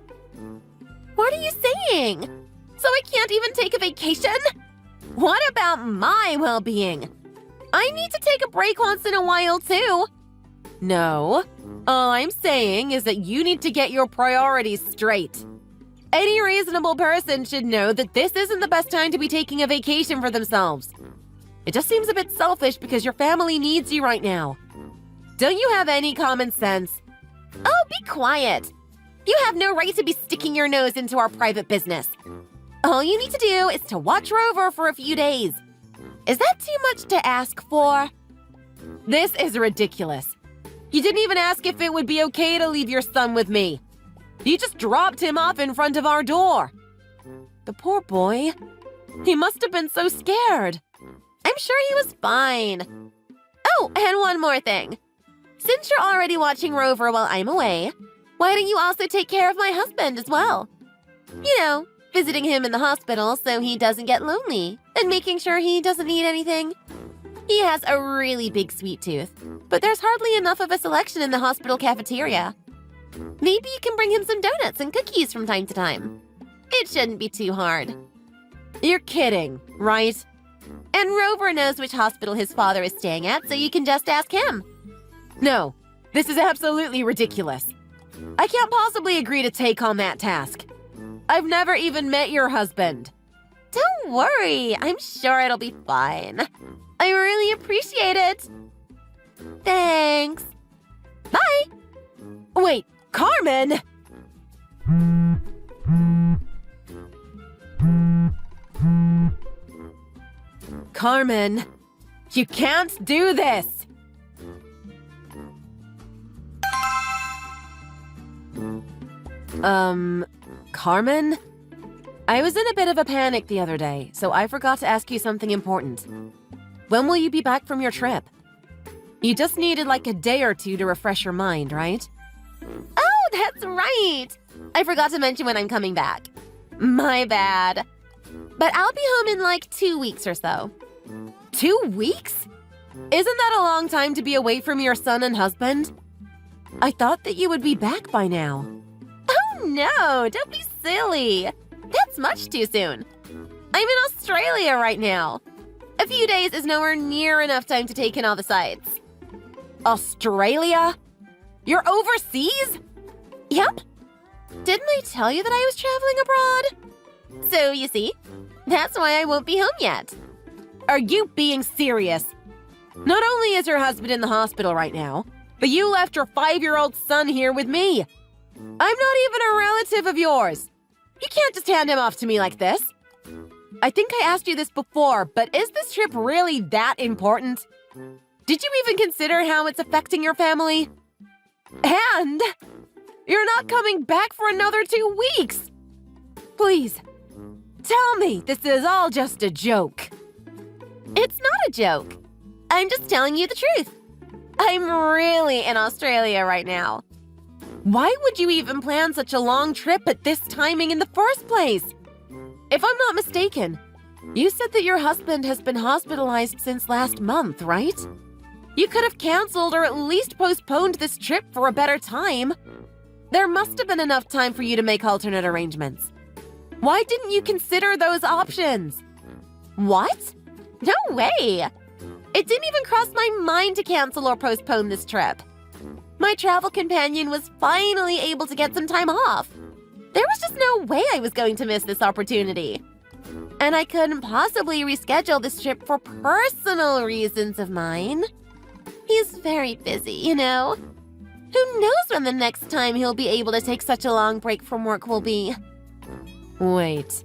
What are you saying? So I can't even take a vacation? What about my well-being? I need to take a break once in a while too. No, all I'm saying is that you need to get your priorities straight. Any reasonable person should know that this isn't the best time to be taking a vacation for themselves. It just seems a bit selfish because your family needs you right now. Don't you have any common sense? Oh, be quiet. You have no right to be sticking your nose into our private business. All you need to do is to watch Rover for a few days. Is that too much to ask for? This is ridiculous. You didn't even ask if it would be okay to leave your son with me. You just dropped him off in front of our door. The poor boy. He must have been so scared. I'm sure he was fine. Oh, and one more thing. Since you're already watching Rover while I'm away, why don't you also take care of my husband as well? You know, visiting him in the hospital so he doesn't get lonely and making sure he doesn't need anything. He has a really big sweet tooth, but there's hardly enough of a selection in the hospital cafeteria. Maybe you can bring him some donuts and cookies from time to time. It shouldn't be too hard. You're kidding, right? And Rover knows which hospital his father is staying at, so you can just ask him. No, this is absolutely ridiculous. I can't possibly agree to take on that task. I've never even met your husband. Don't worry, I'm sure it'll be fine. I really appreciate it. Thanks. Bye. Wait, Carmen! Carmen, you can't do this! Carmen? I was in a bit of a panic the other day, so I forgot to ask you something important. When will you be back from your trip? You just needed like a day or two to refresh your mind, right? Oh, that's right. I forgot to mention when I'm coming back. My bad. But I'll be home in like 2 weeks or so. 2 weeks? Isn't that a long time to be away from your son and husband? I thought that you would be back by now. Oh no, don't be silly. That's much too soon. I'm in Australia right now. A few days is nowhere near enough time to take in all the sights. Australia? You're overseas? Yep. Didn't I tell you that I was traveling abroad? So, you see, that's why I won't be home yet. Are you being serious? Not only is your husband in the hospital right now, but you left your 5-year-old son here with me. I'm not even a relative of yours. You can't just hand him off to me like this. I think I asked you this before, but is this trip really that important? Did you even consider how it's affecting your family? And you're not coming back for another 2 weeks. Please, tell me this is all just a joke. It's not a joke. I'm just telling you the truth. I'm really in Australia right now. Why would you even plan such a long trip at this timing in the first place? If I'm not mistaken, you said that your husband has been hospitalized since last month, right? You could have canceled or at least postponed this trip for a better time. There must have been enough time for you to make alternate arrangements. Why didn't you consider those options? What? No way! It didn't even cross my mind to cancel or postpone this trip. My travel companion was finally able to get some time off. There was just no way I was going to miss this opportunity. And I couldn't possibly reschedule this trip for personal reasons of mine. He's very busy, you know. Who knows when the next time he'll be able to take such a long break from work will be. Wait,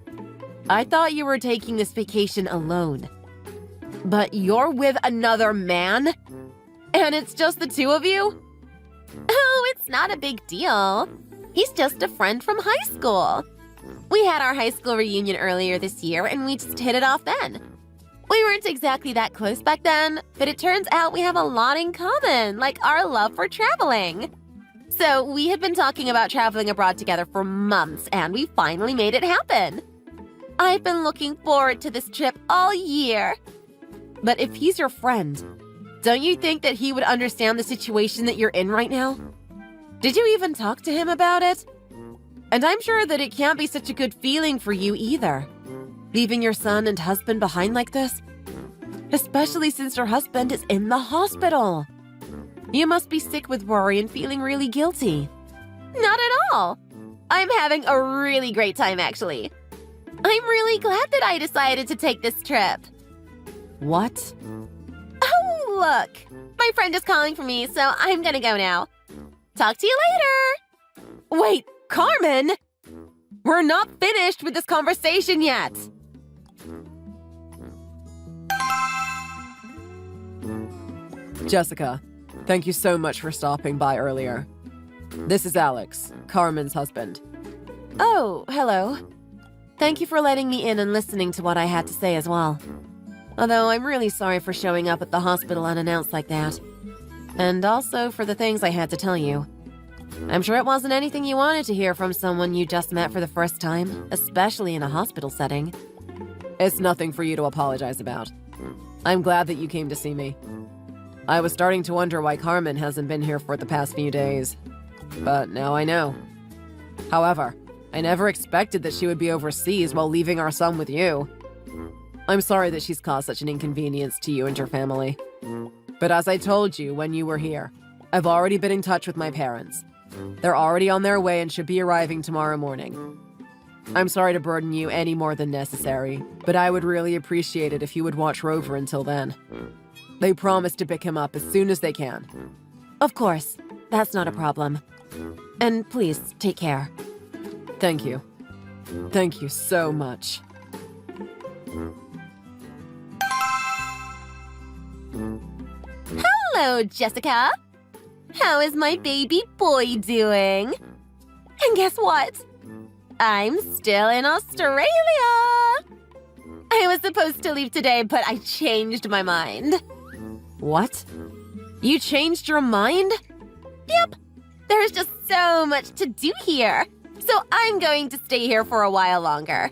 I thought you were taking this vacation alone. But you're with another man? And it's just the two of you? Oh, it's not a big deal. He's just a friend from high school. We had our high school reunion earlier this year and we just hit it off then. We weren't exactly that close back then, but it turns out we have a lot in common, like our love for traveling. So we had been talking about traveling abroad together for months and we finally made it happen. I've been looking forward to this trip all year. But if he's your friend, don't you think that he would understand the situation that you're in right now? Did you even talk to him about it? And I'm sure that it can't be such a good feeling for you either, leaving your son and husband behind like this. Especially since your husband is in the hospital. You must be sick with worry and feeling really guilty. Not at all. I'm having a really great time, actually. I'm really glad that I decided to take this trip. What? Oh, look. My friend is calling for me, so I'm gonna go now. Talk to you later. Wait, Carmen! We're not finished with this conversation yet. Jessica, thank you so much for stopping by earlier. This is Alex, Carmen's husband. Oh, hello. Thank you for letting me in and listening to what I had to say as well. Although I'm really sorry for showing up at the hospital unannounced like that. And also for the things I had to tell you. I'm sure it wasn't anything you wanted to hear from someone you just met for the first time, especially in a hospital setting. It's nothing for you to apologize about. I'm glad that you came to see me. I was starting to wonder why Carmen hasn't been here for the past few days. But now I know. However, I never expected that she would be overseas while leaving our son with you. I'm sorry that she's caused such an inconvenience to you and your family. But as I told you when you were here, I've already been in touch with my parents. They're already on their way and should be arriving tomorrow morning. I'm sorry to burden you any more than necessary, but I would really appreciate it if you would watch Rover until then. They promise to pick him up as soon as they can. Of course, that's not a problem. And please, take care. Thank you. Thank you so much. Hello, Jessica. How is my baby boy doing? And guess what? I'm still in Australia. I was supposed to leave today, but I changed my mind. What? You changed your mind? Yep. There's just so much to do here. So I'm going to stay here for a while longer.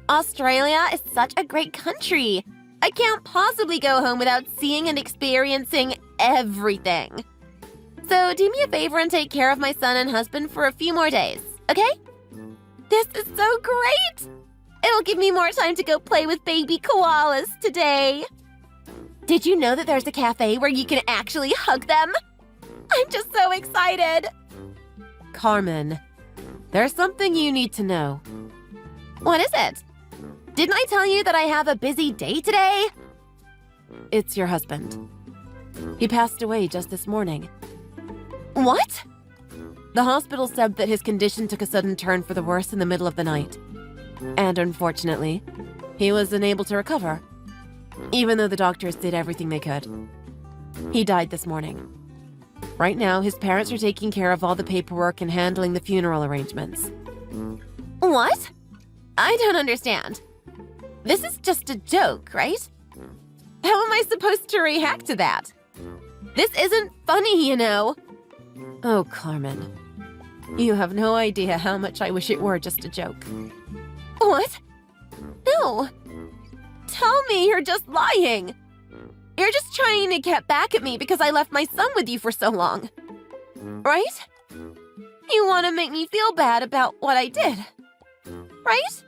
Australia is such a great country. I can't possibly go home without seeing and experiencing everything. So do me a favor and take care of my son and husband for a few more days, okay? This is so great! It'll give me more time to go play with baby koalas today. Did you know that there's a cafe where you can actually hug them? I'm just so excited. Carmen, there's something you need to know. What is it? Didn't I tell you that I have a busy day today? It's your husband. He passed away just this morning. What? The hospital said that his condition took a sudden turn for the worse in the middle of the night. And unfortunately, he was unable to recover, even though the doctors did everything they could. He died this morning. Right now, his parents are taking care of all the paperwork and handling the funeral arrangements. What? I don't understand. This is just a joke, right? How am I supposed to react to that? This isn't funny, you know. Oh, Carmen. You have no idea how much I wish it were just a joke. What? No. Tell me you're just lying. You're just trying to get back at me because I left my son with you for so long. Right? You want to make me feel bad about what I did. Right?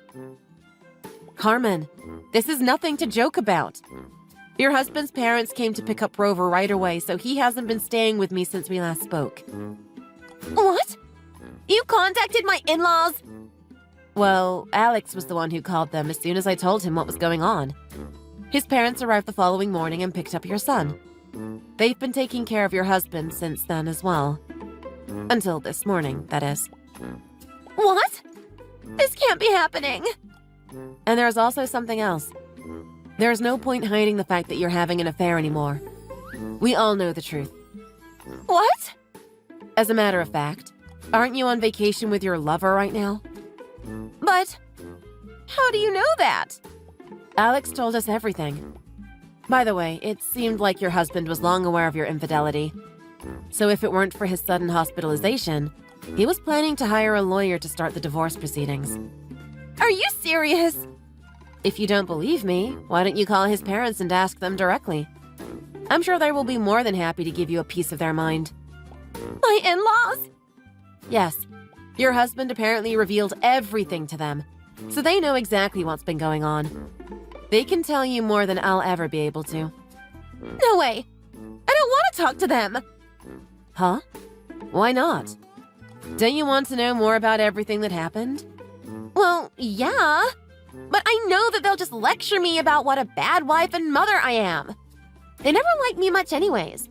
Carmen, this is nothing to joke about. Your husband's parents came to pick up Rover right away, so he hasn't been staying with me since we last spoke. What? You contacted my in-laws? Well, Alex was the one who called them as soon as I told him what was going on. His parents arrived the following morning and picked up your son. They've been taking care of your husband since then as well. Until this morning, that is. What? This can't be happening. And there's also something else. There's no point hiding the fact that you're having an affair anymore. We all know the truth. What? As a matter of fact, aren't you on vacation with your lover right now? But how do you know that? Alex told us everything. By the way, it seemed like your husband was long aware of your infidelity. So if it weren't for his sudden hospitalization, he was planning to hire a lawyer to start the divorce proceedings. Are you serious? If you don't believe me, why don't you call his parents and ask them directly? I'm sure they will be more than happy to give you a piece of their mind. My in-laws? Yes. Your husband apparently revealed everything to them, so they know exactly what's been going on. They can tell you more than I'll ever be able to. No way. I don't want to talk to them. Huh? Why not? Don't you want to know more about everything that happened? Well, yeah. But I know that they'll just lecture me about what a bad wife and mother I am. They never liked me much anyways.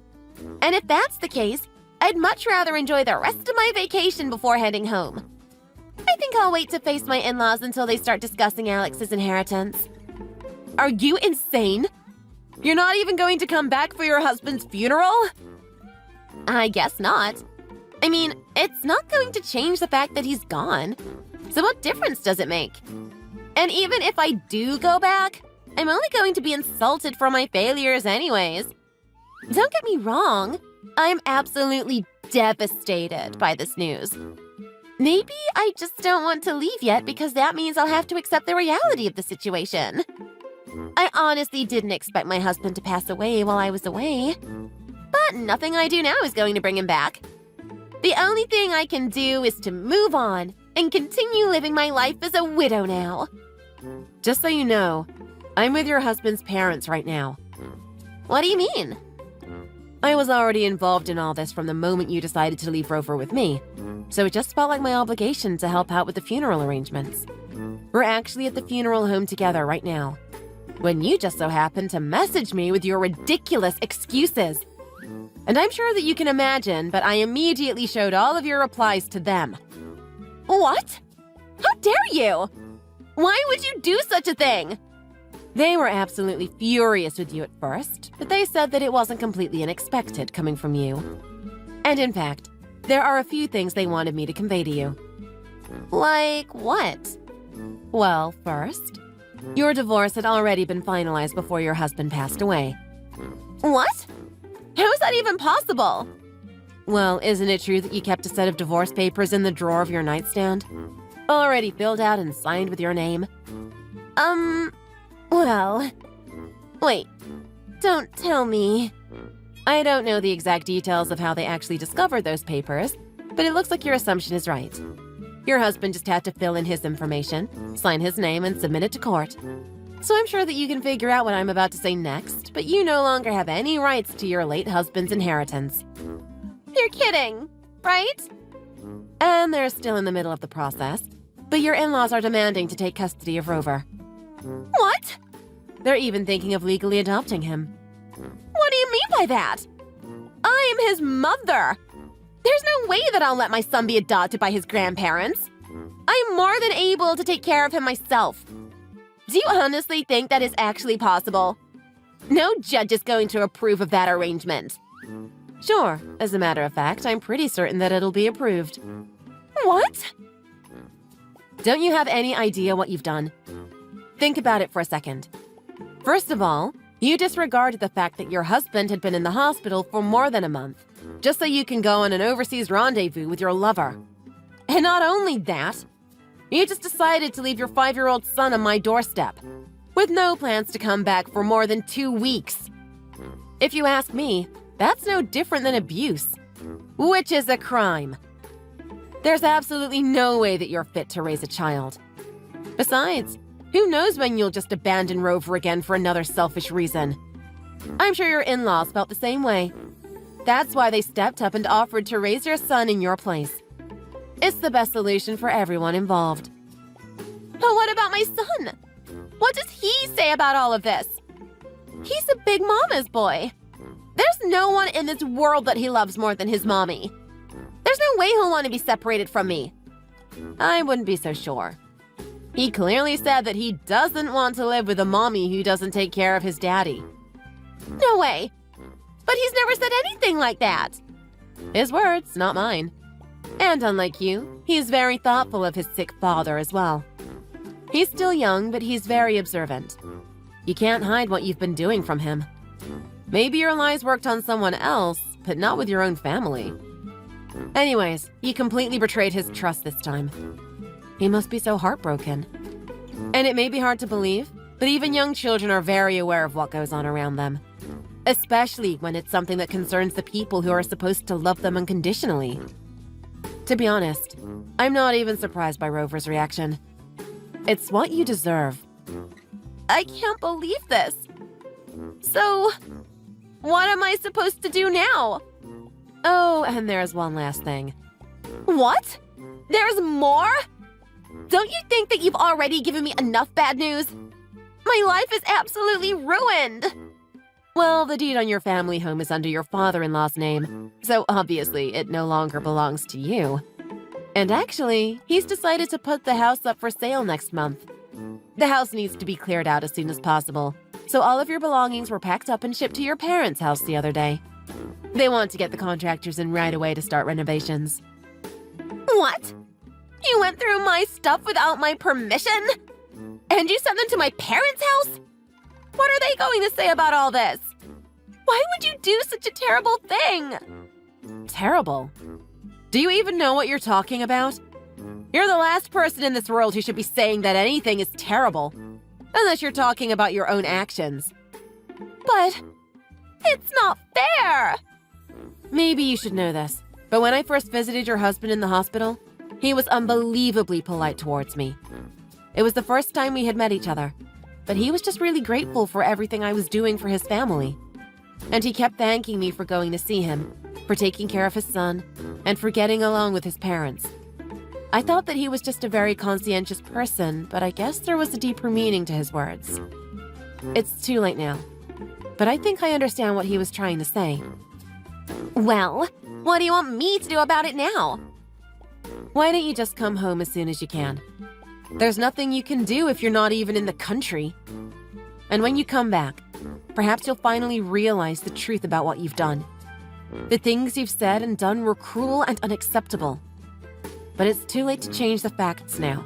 And if that's the case, I'd much rather enjoy the rest of my vacation before heading home. I think I'll wait to face my in-laws until they start discussing Alex's inheritance. Are you insane? You're not even going to come back for your husband's funeral? I guess not. I mean, it's not going to change the fact that he's gone. So what difference does it make? And even if I do go back, I'm only going to be insulted for my failures anyways. Don't get me wrong, I'm absolutely devastated by this news. Maybe I just don't want to leave yet because that means I'll have to accept the reality of the situation. I honestly didn't expect my husband to pass away while I was away. But nothing I do now is going to bring him back. The only thing I can do is to move on and continue living my life as a widow now. Just so you know, I'm with your husband's parents right now. What do you mean? I was already involved in all this from the moment you decided to leave Rover with me, so it just felt like my obligation to help out with the funeral arrangements. We're actually at the funeral home together right now, when you just so happened to message me with your ridiculous excuses. And I'm sure that you can imagine, but I immediately showed all of your replies to them. What? How dare you? Why would you do such a thing? They were absolutely furious with you at first, but they said that it wasn't completely unexpected coming from you. And in fact, there are a few things they wanted me to convey to you. Like what? Well, first, your divorce had already been finalized before your husband passed away. What? How is that even possible? Well, isn't it true that you kept a set of divorce papers in the drawer of your nightstand? Already filled out and signed with your name? Well... Wait, don't tell me. I don't know the exact details of how they actually discovered those papers, but it looks like your assumption is right. Your husband just had to fill in his information, sign his name, and submit it to court. So I'm sure that you can figure out what I'm about to say next, but you no longer have any rights to your late husband's inheritance. You're kidding, right? And they're still in the middle of the process, but your in-laws are demanding to take custody of Rover. What? They're even thinking of legally adopting him. What do you mean by that? I am his mother. There's no way that I'll let my son be adopted by his grandparents. I'm more than able to take care of him myself. Do you honestly think that is actually possible? No judge is going to approve of that arrangement. Sure, as a matter of fact, I'm pretty certain that it'll be approved. What? Don't you have any idea what you've done? Think about it for a second. First of all, you disregarded the fact that your husband had been in the hospital for more than a month, just so you can go on an overseas rendezvous with your lover. And not only that, you just decided to leave your 5-year-old son on my doorstep, with no plans to come back for more than 2 weeks. If you ask me, that's no different than abuse, which is a crime. There's absolutely no way that you're fit to raise a child. Besides, who knows when you'll just abandon Rover again for another selfish reason. I'm sure your in-laws felt the same way. That's why they stepped up and offered to raise your son in your place. It's the best solution for everyone involved. But what about my son? What does he say about all of this? He's a big mama's boy. There's no one in this world that he loves more than his mommy. There's no way he'll want to be separated from me. I wouldn't be so sure. He clearly said that he doesn't want to live with a mommy who doesn't take care of his daddy. No way. But he's never said anything like that. His words, not mine. And unlike you, he's very thoughtful of his sick father as well. He's still young, but he's very observant. You can't hide what you've been doing from him. Maybe your lies worked on someone else, but not with your own family. Anyways, you completely betrayed his trust this time. He must be so heartbroken. And it may be hard to believe, but even young children are very aware of what goes on around them. Especially when it's something that concerns the people who are supposed to love them unconditionally. To be honest, I'm not even surprised by Rover's reaction. It's what you deserve. I can't believe this. So, what am I supposed to do now? Oh, and there's one last thing. What? There's more? Don't you think that you've already given me enough bad news? My life is absolutely ruined. Well, the deed on your family home is under your father-in-law's name, so obviously it no longer belongs to you. And actually, he's decided to put the house up for sale next month. The house needs to be cleared out as soon as possible, so all of your belongings were packed up and shipped to your parents' house the other day. They want to get the contractors in right away to start renovations. What? You went through my stuff without my permission? And you sent them to my parents' house? What are they going to say about all this? Why would you do such a terrible thing? Terrible? Do you even know what you're talking about? You're the last person in this world who should be saying that anything is terrible. Unless you're talking about your own actions. But it's not fair! Maybe you should know this, but when I first visited your husband in the hospital, he was unbelievably polite towards me. It was the first time we had met each other, but he was just really grateful for everything I was doing for his family. And he kept thanking me for going to see him, for taking care of his son, and for getting along with his parents. I thought that he was just a very conscientious person, but I guess there was a deeper meaning to his words. It's too late now, but I think I understand what he was trying to say. Well, what do you want me to do about it now? Why don't you just come home as soon as you can? There's nothing you can do if you're not even in the country. And when you come back, perhaps you'll finally realize the truth about what you've done. The things you've said and done were cruel and unacceptable. But it's too late to change the facts now.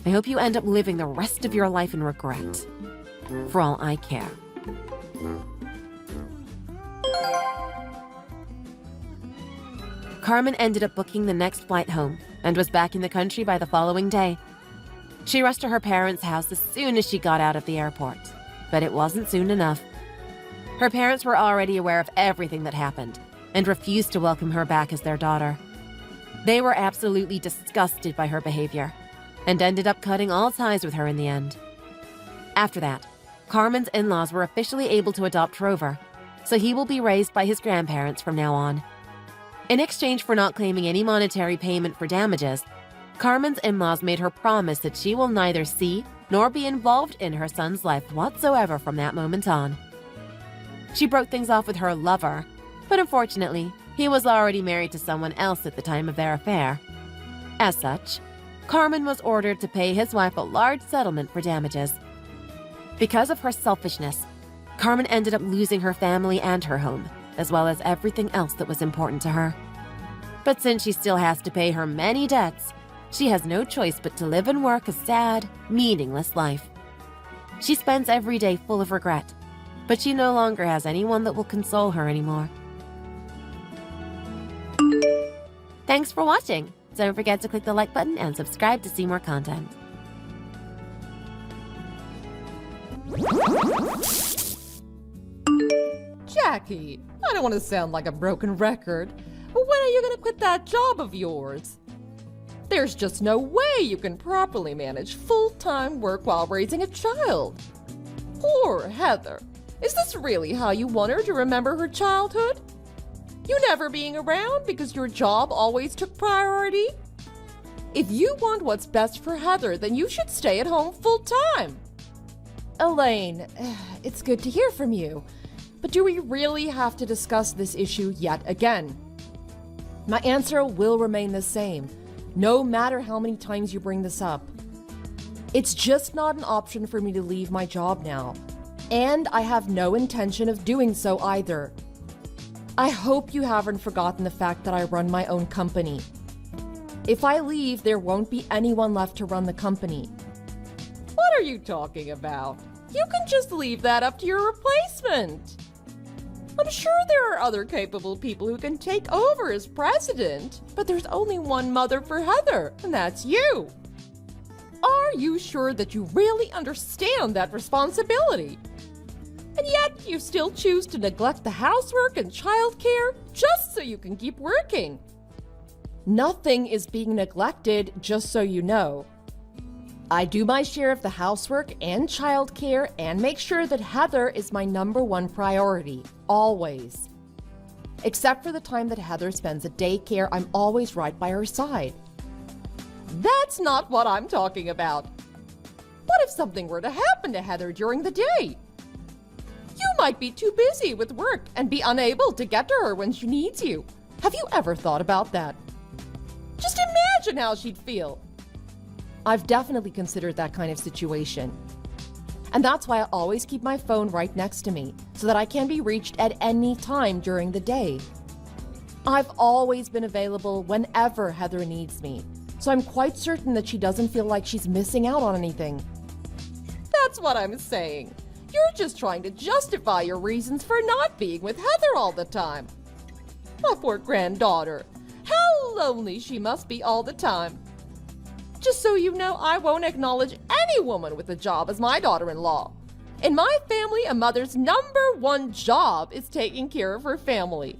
I hope you end up living the rest of your life in regret. For all I care. Carmen ended up booking the next flight home and was back in the country by the following day. She rushed to her parents' house as soon as she got out of the airport, but it wasn't soon enough. Her parents were already aware of everything that happened and refused to welcome her back as their daughter. They were absolutely disgusted by her behavior and ended up cutting all ties with her in the end. After that, Carmen's in-laws were officially able to adopt Rover, so he will be raised by his grandparents from now on. In exchange for not claiming any monetary payment for damages, Carmen's in-laws made her promise that she will neither see nor be involved in her son's life whatsoever from that moment on. She broke things off with her lover, but unfortunately, he was already married to someone else at the time of their affair. As such, Carmen was ordered to pay his wife a large settlement for damages. Because of her selfishness, Carmen ended up losing her family and her home, as well as everything else that was important to her. But since she still has to pay her many debts, she has no choice but to live and work a sad, meaningless life. She spends every day full of regret, but she no longer has anyone that will console her anymore. Thanks for watching. Don't forget to click the like button and subscribe to see more content. Jackie, I don't want to sound like a broken record, but when are you going to quit that job of yours? There's just no way you can properly manage full-time work while raising a child. Poor Heather. Is this really how you want her to remember her childhood? You never being around because your job always took priority? If you want what's best for Heather, then you should stay at home full-time. Elaine, it's good to hear from you, but do we really have to discuss this issue yet again? My answer will remain the same, no matter how many times you bring this up. It's just not an option for me to leave my job now, and I have no intention of doing so either. I hope you haven't forgotten the fact that I run my own company. If I leave, there won't be anyone left to run the company. What are you talking about? You can just leave that up to your replacement. I'm sure there are other capable people who can take over as president, but there's only one mother for Heather, and that's you. Are you sure that you really understand that responsibility? And yet you still choose to neglect the housework and childcare just so you can keep working. Nothing is being neglected, just so you know. I do my share of the housework and childcare and make sure that Heather is my #1 priority, always. Except for the time that Heather spends at daycare, I'm always right by her side. That's not what I'm talking about. What if something were to happen to Heather during the day? You might be too busy with work and be unable to get to her when she needs you. Have you ever thought about that? Just imagine how she'd feel. I've definitely considered that kind of situation. And that's why I always keep my phone right next to me, so that I can be reached at any time during the day. I've always been available whenever Heather needs me, so I'm quite certain that she doesn't feel like she's missing out on anything. That's what I'm saying. You're just trying to justify your reasons for not being with Heather all the time. My poor granddaughter. How lonely she must be all the time. Just so you know, I won't acknowledge any woman with a job as my daughter-in-law. In my family, a mother's #1 job is taking care of her family.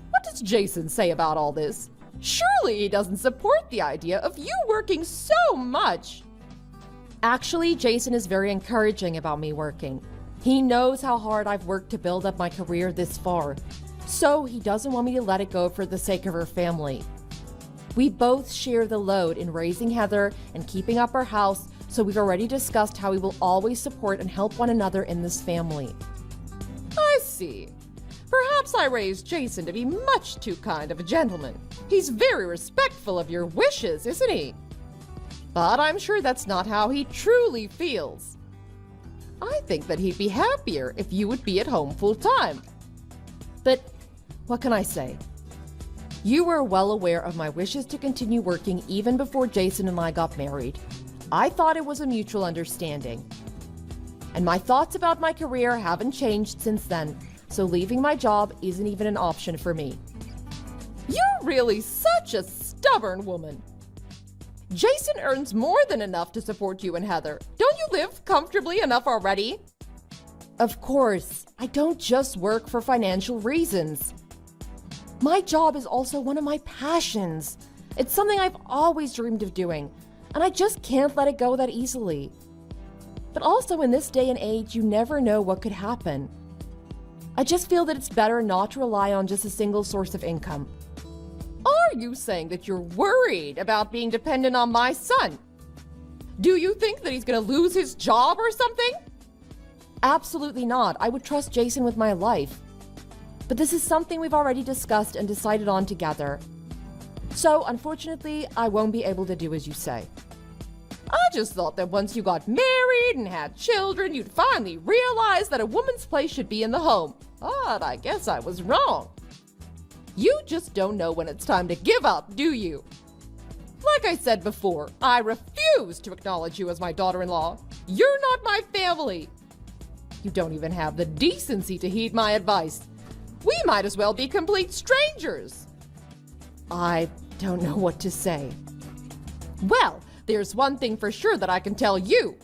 What does Jason say about all this? Surely he doesn't support the idea of you working so much. Actually, Jason is very encouraging about me working. He knows how hard I've worked to build up my career this far, so he doesn't want me to let it go for the sake of her family. We both share the load in raising Heather and keeping up our house, so we've already discussed how we will always support and help one another in this family. I see. Perhaps I raised Jason to be much too kind of a gentleman. He's very respectful of your wishes, isn't he? But I'm sure that's not how he truly feels. I think that he'd be happier if you would be at home full time. But what can I say? You were well aware of my wishes to continue working even before Jason and I got married. I thought it was a mutual understanding. And my thoughts about my career haven't changed since then, so leaving my job isn't even an option for me. You're really such a stubborn woman. Jason earns more than enough to support you and Heather. Don't you live comfortably enough already? Of course, I don't just work for financial reasons. My job is also one of my passions. It's something I've always dreamed of doing, and I just can't let it go that easily. But also in this day and age, you never know what could happen. I just feel that it's better not to rely on just a single source of income. Are you saying that you're worried about being dependent on my son? Do you think that he's going to lose his job or something? Absolutely not. I would trust Jason with my life. But this is something we've already discussed and decided on together. So, unfortunately, I won't be able to do as you say. I just thought that once you got married and had children, you'd finally realize that a woman's place should be in the home. But I guess I was wrong. You just don't know when it's time to give up, do you? Like I said before, I refuse to acknowledge you as my daughter-in-law. You're not my family. You don't even have the decency to heed my advice. We might as well be complete strangers. I don't know what to say. Well, there's one thing for sure that I can tell you.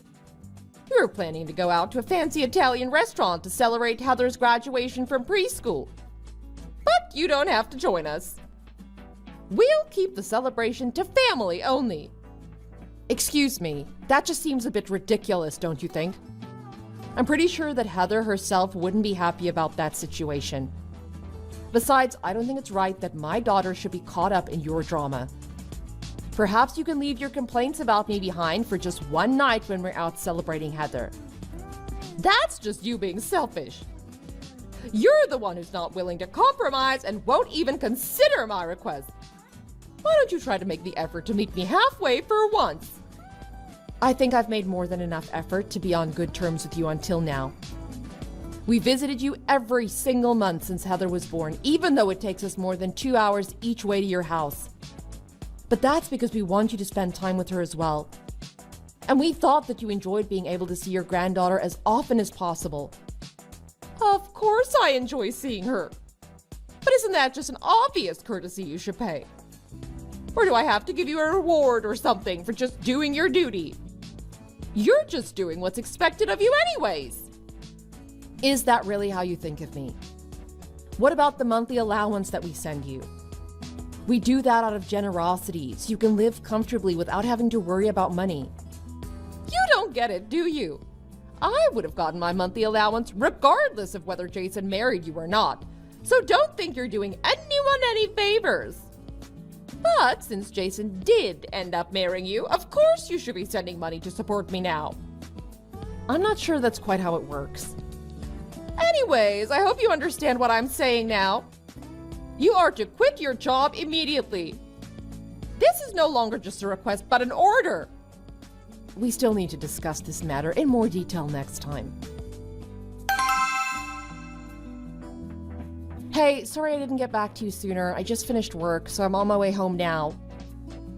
You're planning to go out to a fancy Italian restaurant to celebrate Heather's graduation from preschool. But you don't have to join us. We'll keep the celebration to family only. Excuse me, that just seems a bit ridiculous, don't you think? I'm pretty sure that Heather herself wouldn't be happy about that situation. Besides, I don't think it's right that my daughter should be caught up in your drama. Perhaps you can leave your complaints about me behind for just one night when we're out celebrating Heather. That's just you being selfish. You're the one who's not willing to compromise and won't even consider my request. Why don't you try to make the effort to meet me halfway for once? I think I've made more than enough effort to be on good terms with you until now. We visited you every single month since Heather was born, even though it takes us more than 2 hours each way to your house. But that's because we want you to spend time with her as well. And we thought that you enjoyed being able to see your granddaughter as often as possible. Of course I enjoy seeing her. But isn't that just an obvious courtesy you should pay? Or do I have to give you a reward or something for just doing your duty? You're just doing what's expected of you anyways. Is that really how you think of me? What about the monthly allowance that we send you? We do that out of generosity, so you can live comfortably without having to worry about money. You don't get it, do you? I would have gotten my monthly allowance regardless of whether Jason married you or not, so don't think you're doing anyone any favors. But since Jason did end up marrying you, of course you should be sending money to support me now. I'm not sure that's quite how it works. Anyways, I hope you understand what I'm saying now. You are to quit your job immediately. This is no longer just a request, but an order. We still need to discuss this matter in more detail next time. Hey, sorry I didn't get back to you sooner. I just finished work, so I'm on my way home now.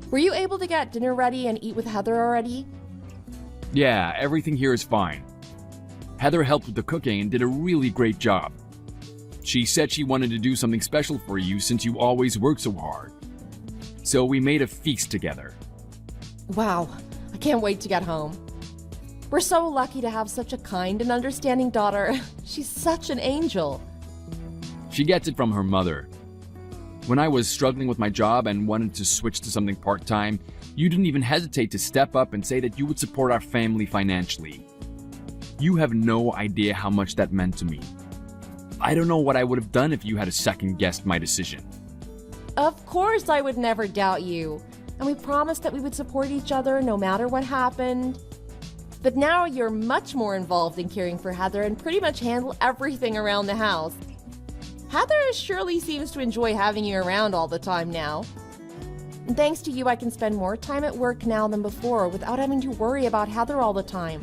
Were you able to get dinner ready and eat with Heather already? Yeah, everything here is fine. Heather helped with the cooking and did a really great job. She said she wanted to do something special for you since you always work so hard. So we made a feast together. Wow, I can't wait to get home. We're so lucky to have such a kind and understanding daughter. She's such an angel. She gets it from her mother. When I was struggling with my job and wanted to switch to something part-time, you didn't even hesitate to step up and say that you would support our family financially. You have no idea how much that meant to me. I don't know what I would have done if you had second-guessed my decision. Of course I would never doubt you. And we promised that we would support each other no matter what happened. But now you're much more involved in caring for Heather and pretty much handle everything around the house. Heather surely seems to enjoy having you around all the time now. And thanks to you, I can spend more time at work now than before without having to worry about Heather all the time.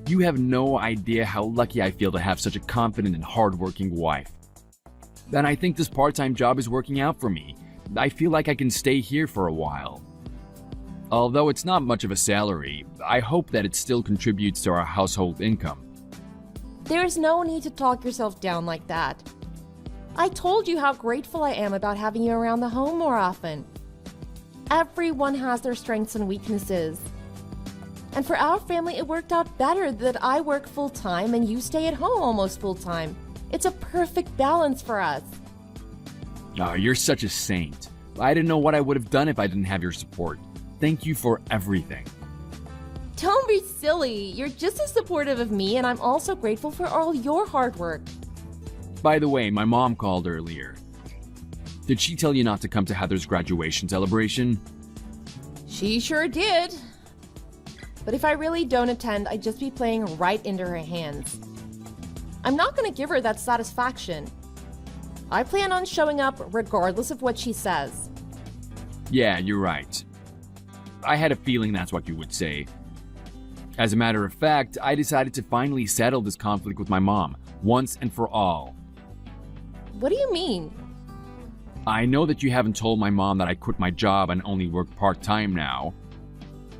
You have no idea how lucky I feel to have such a confident and hardworking wife. And I think this part-time job is working out for me. I feel like I can stay here for a while. Although it's not much of a salary, I hope that it still contributes to our household income. There's no need to talk yourself down like that. I told you how grateful I am about having you around the home more often. Everyone has their strengths and weaknesses. And for our family, it worked out better that I work full-time and you stay at home almost full-time. It's a perfect balance for us. Oh, you're such a saint. I didn't know what I would have done if I didn't have your support. Thank you for everything. Don't be silly. You're just as supportive of me, and I'm also grateful for all your hard work. By the way, my mom called earlier. Did she tell you not to come to Heather's graduation celebration? She sure did. But if I really don't attend, I'd just be playing right into her hands. I'm not going to give her that satisfaction. I plan on showing up regardless of what she says. Yeah, you're right. I had a feeling that's what you would say. As a matter of fact, I decided to finally settle this conflict with my mom, once and for all. What do you mean? I know that you haven't told my mom that I quit my job and only work part-time now.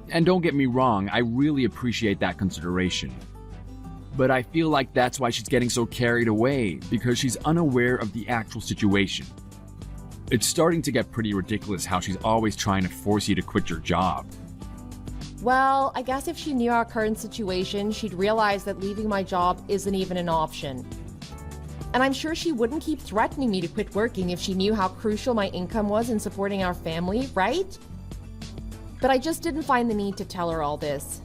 And don't get me wrong, I really appreciate that consideration. But I feel like that's why she's getting so carried away, because she's unaware of the actual situation. It's starting to get pretty ridiculous how she's always trying to force you to quit your job. Well, I guess if she knew our current situation, she'd realize that leaving my job isn't even an option. And I'm sure she wouldn't keep threatening me to quit working if she knew how crucial my income was in supporting our family, right? But I just didn't find the need to tell her all this.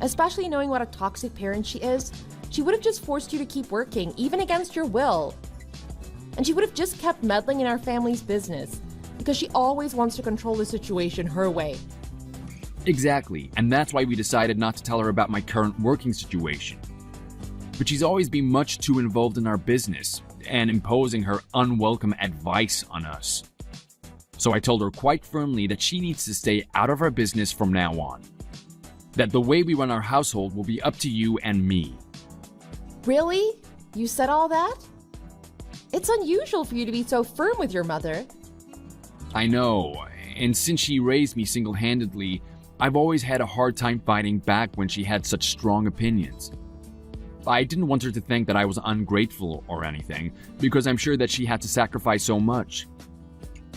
Especially knowing what a toxic parent she is, she would have just forced you to keep working, even against your will. And she would have just kept meddling in our family's business, because she always wants to control the situation her way. Exactly, and that's why we decided not to tell her about my current working situation. But she's always been much too involved in our business, and imposing her unwelcome advice on us. So I told her quite firmly that she needs to stay out of our business from now on. That the way we run our household will be up to you and me. Really? You said all that? It's unusual for you to be so firm with your mother. I know, and since she raised me single-handedly, I've always had a hard time fighting back when she had such strong opinions. I didn't want her to think that I was ungrateful or anything, because I'm sure that she had to sacrifice so much.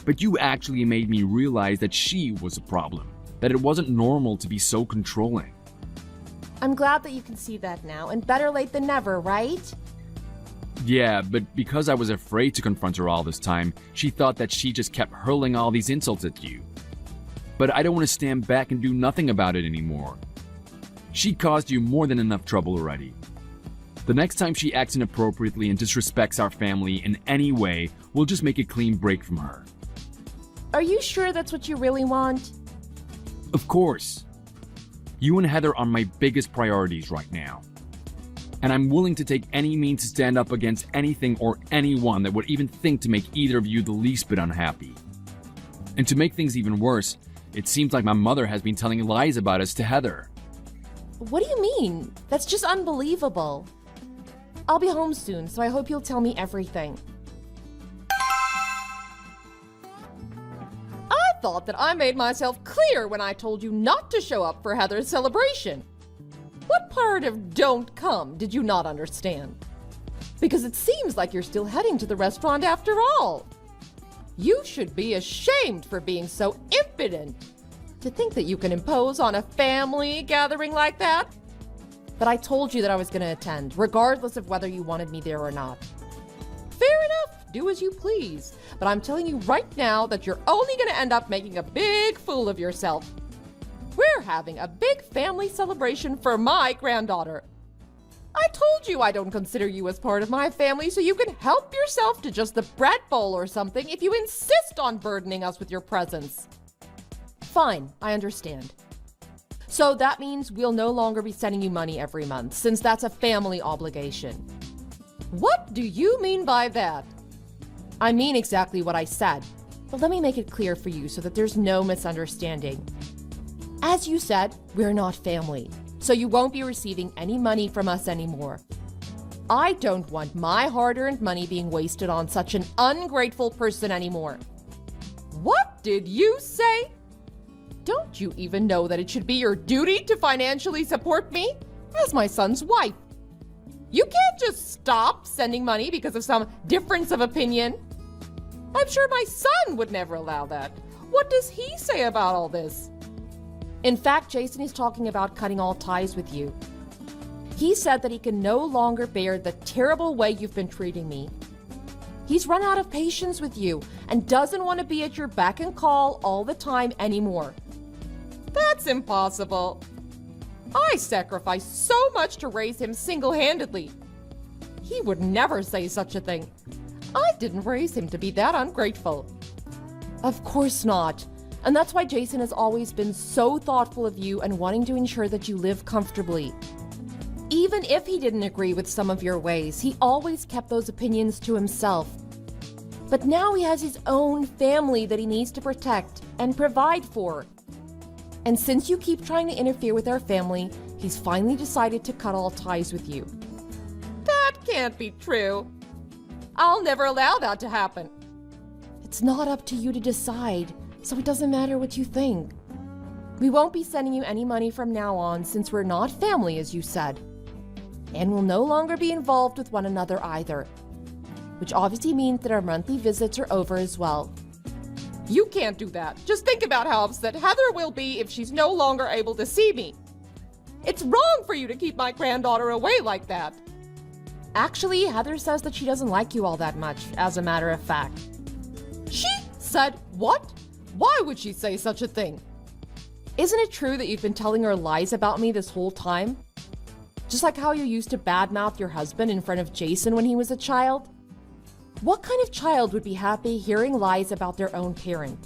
But you actually made me realize that she was a problem, that it wasn't normal to be so controlling. I'm glad that you can see that now, and better late than never, right? Yeah, but because I was afraid to confront her all this time, she thought that she just kept hurling all these insults at you. But I don't want to stand back and do nothing about it anymore. She caused you more than enough trouble already. The next time she acts inappropriately and disrespects our family in any way, we'll just make a clean break from her. Are you sure that's what you really want? Of course. You and Heather are my biggest priorities right now. And I'm willing to take any means to stand up against anything or anyone that would even think to make either of you the least bit unhappy. And to make things even worse, it seems like my mother has been telling lies about us to Heather. What do you mean? That's just unbelievable. I'll be home soon, so I hope you'll tell me everything. I thought that I made myself clear when I told you not to show up for Heather's celebration. What part of don't come did you not understand? Because it seems like you're still heading to the restaurant after all. You should be ashamed for being so impudent to think that you can impose on a family gathering like that. But I told you that I was going to attend, regardless of whether you wanted me there or not. Fair enough, do as you please. But I'm telling you right now that you're only going to end up making a big fool of yourself. We're having a big family celebration for my granddaughter. I told you I don't consider you as part of my family, so you can help yourself to just the bread bowl or something if you insist on burdening us with your presence. Fine, I understand. So that means we'll no longer be sending you money every month, since that's a family obligation. What do you mean by that? I mean exactly what I said, but let me make it clear for you so that there's no misunderstanding. As you said, we're not family, so you won't be receiving any money from us anymore. I don't want my hard-earned money being wasted on such an ungrateful person anymore. What did you say? Don't you even know that it should be your duty to financially support me as my son's wife? You can't just stop sending money because of some difference of opinion. I'm sure my son would never allow that. What does he say about all this? In fact, Jason is talking about cutting all ties with you. He said that he can no longer bear the terrible way you've been treating me. He's run out of patience with you and doesn't want to be at your beck and call all the time anymore. That's impossible. I sacrificed so much to raise him single-handedly. He would never say such a thing. I didn't raise him to be that ungrateful. Of course not. And that's why Jason has always been so thoughtful of you and wanting to ensure that you live comfortably. Even if he didn't agree with some of your ways, he always kept those opinions to himself. But now he has his own family that he needs to protect and provide for. And since you keep trying to interfere with our family, he's finally decided to cut all ties with you. That can't be true. I'll never allow that to happen. It's not up to you to decide, so it doesn't matter what you think. We won't be sending you any money from now on since we're not family, as you said. And we'll no longer be involved with one another either. Which obviously means that our monthly visits are over as well. You can't do that. Just think about how upset Heather will be if she's no longer able to see me. It's wrong for you to keep my granddaughter away like that. Actually, Heather says that she doesn't like you all that much, as a matter of fact. She said what? Why would she say such a thing? Isn't it true that you've been telling her lies about me this whole time? Just like how you used to badmouth your husband in front of Jason when he was a child? What kind of child would be happy hearing lies about their own parent?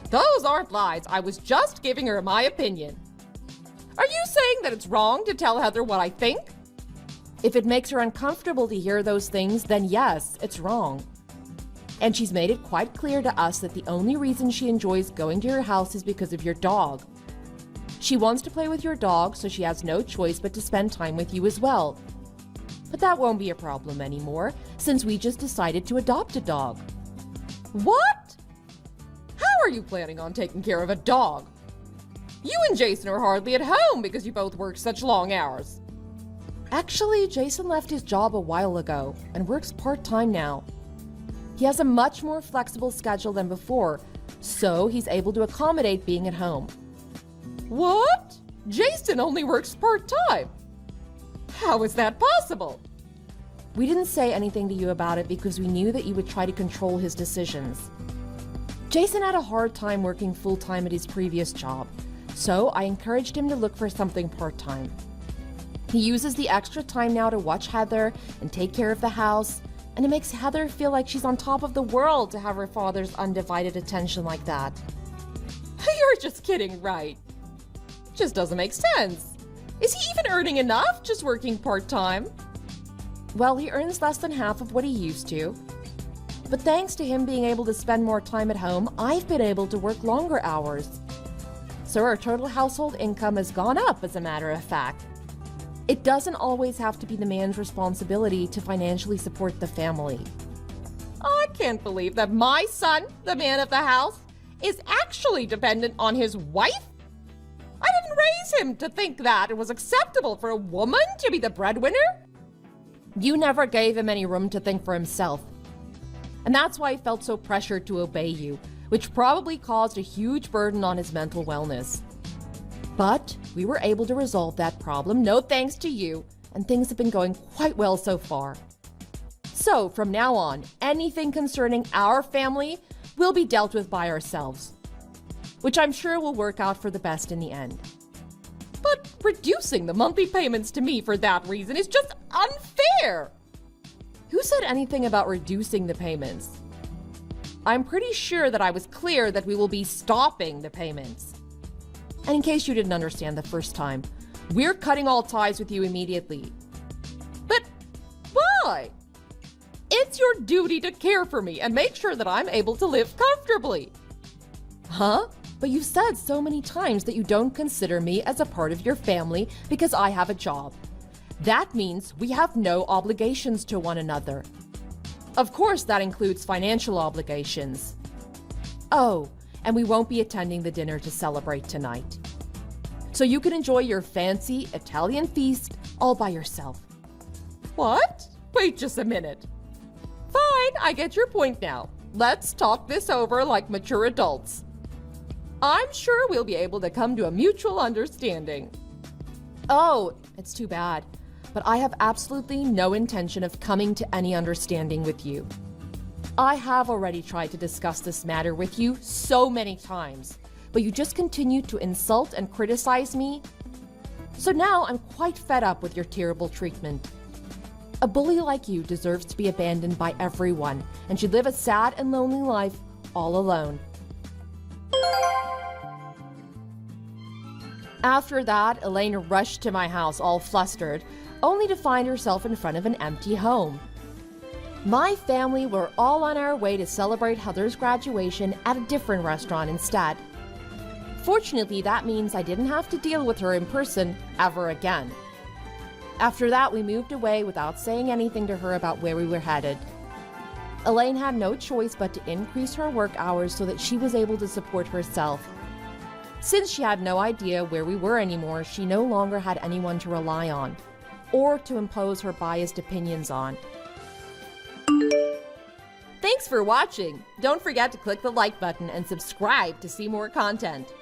Those aren't lies. I was just giving her my opinion. Are you saying that it's wrong to tell Heather what I think? If it makes her uncomfortable to hear those things, then yes, it's wrong. And she's made it quite clear to us that the only reason she enjoys going to your house is because of your dog. She wants to play with your dog, so she has no choice but to spend time with you as well. But that won't be a problem anymore, since we just decided to adopt a dog. What? How are you planning on taking care of a dog? You and Jason are hardly at home because you both work such long hours. Actually, Jason left his job a while ago and works part-time now. He has a much more flexible schedule than before, so he's able to accommodate being at home. What? Jason only works part-time? How is that possible? We didn't say anything to you about it because we knew that you would try to control his decisions. Jason had a hard time working full-time at his previous job, so I encouraged him to look for something part-time. He uses the extra time now to watch Heather and take care of the house, and it makes Heather feel like she's on top of the world to have her father's undivided attention like that. You're just kidding, right? Just doesn't make sense. Is he even earning enough just working part-time? Well, he earns less than half of what he used to. But thanks to him being able to spend more time at home, I've been able to work longer hours. So our total household income has gone up, as a matter of fact. It doesn't always have to be the man's responsibility to financially support the family. I can't believe that my son, the man of the house, is actually dependent on his wife? I didn't raise him to think that it was acceptable for a woman to be the breadwinner. You never gave him any room to think for himself. And that's why he felt so pressured to obey you, which probably caused a huge burden on his mental wellness. But we were able to resolve that problem, no thanks to you, and things have been going quite well so far. So from now on, anything concerning our family will be dealt with by ourselves, which I'm sure will work out for the best in the end. But reducing the monthly payments to me for that reason is just unfair. Who said anything about reducing the payments? I'm pretty sure that I was clear that we will be stopping the payments. And in case you didn't understand the first time, we're cutting all ties with you immediately. But why? It's your duty to care for me and make sure that I'm able to live comfortably. Huh? But you've said so many times that you don't consider me as a part of your family because I have a job. That means we have no obligations to one another. Of course, that includes financial obligations. Oh, and we won't be attending the dinner to celebrate tonight. So you can enjoy your fancy Italian feast all by yourself. What? Wait just a minute. Fine, I get your point now. Let's talk this over like mature adults. I'm sure we'll be able to come to a mutual understanding. Oh, it's too bad, but I have absolutely no intention of coming to any understanding with you. I have already tried to discuss this matter with you so many times, but you just continue to insult and criticize me. So now I'm quite fed up with your terrible treatment. A bully like you deserves to be abandoned by everyone and should live a sad and lonely life all alone. After that, Elaine rushed to my house all flustered, only to find herself in front of an empty home. My family were all on our way to celebrate Heather's graduation at a different restaurant instead. Fortunately, that means I didn't have to deal with her in person ever again. After that, we moved away without saying anything to her about where we were headed. Elaine had no choice but to increase her work hours so that she was able to support herself. Since she had no idea where we were anymore, she no longer had anyone to rely on, or to impose her biased opinions on. Thanks for watching! Don't forget to click the like button and subscribe to see more content.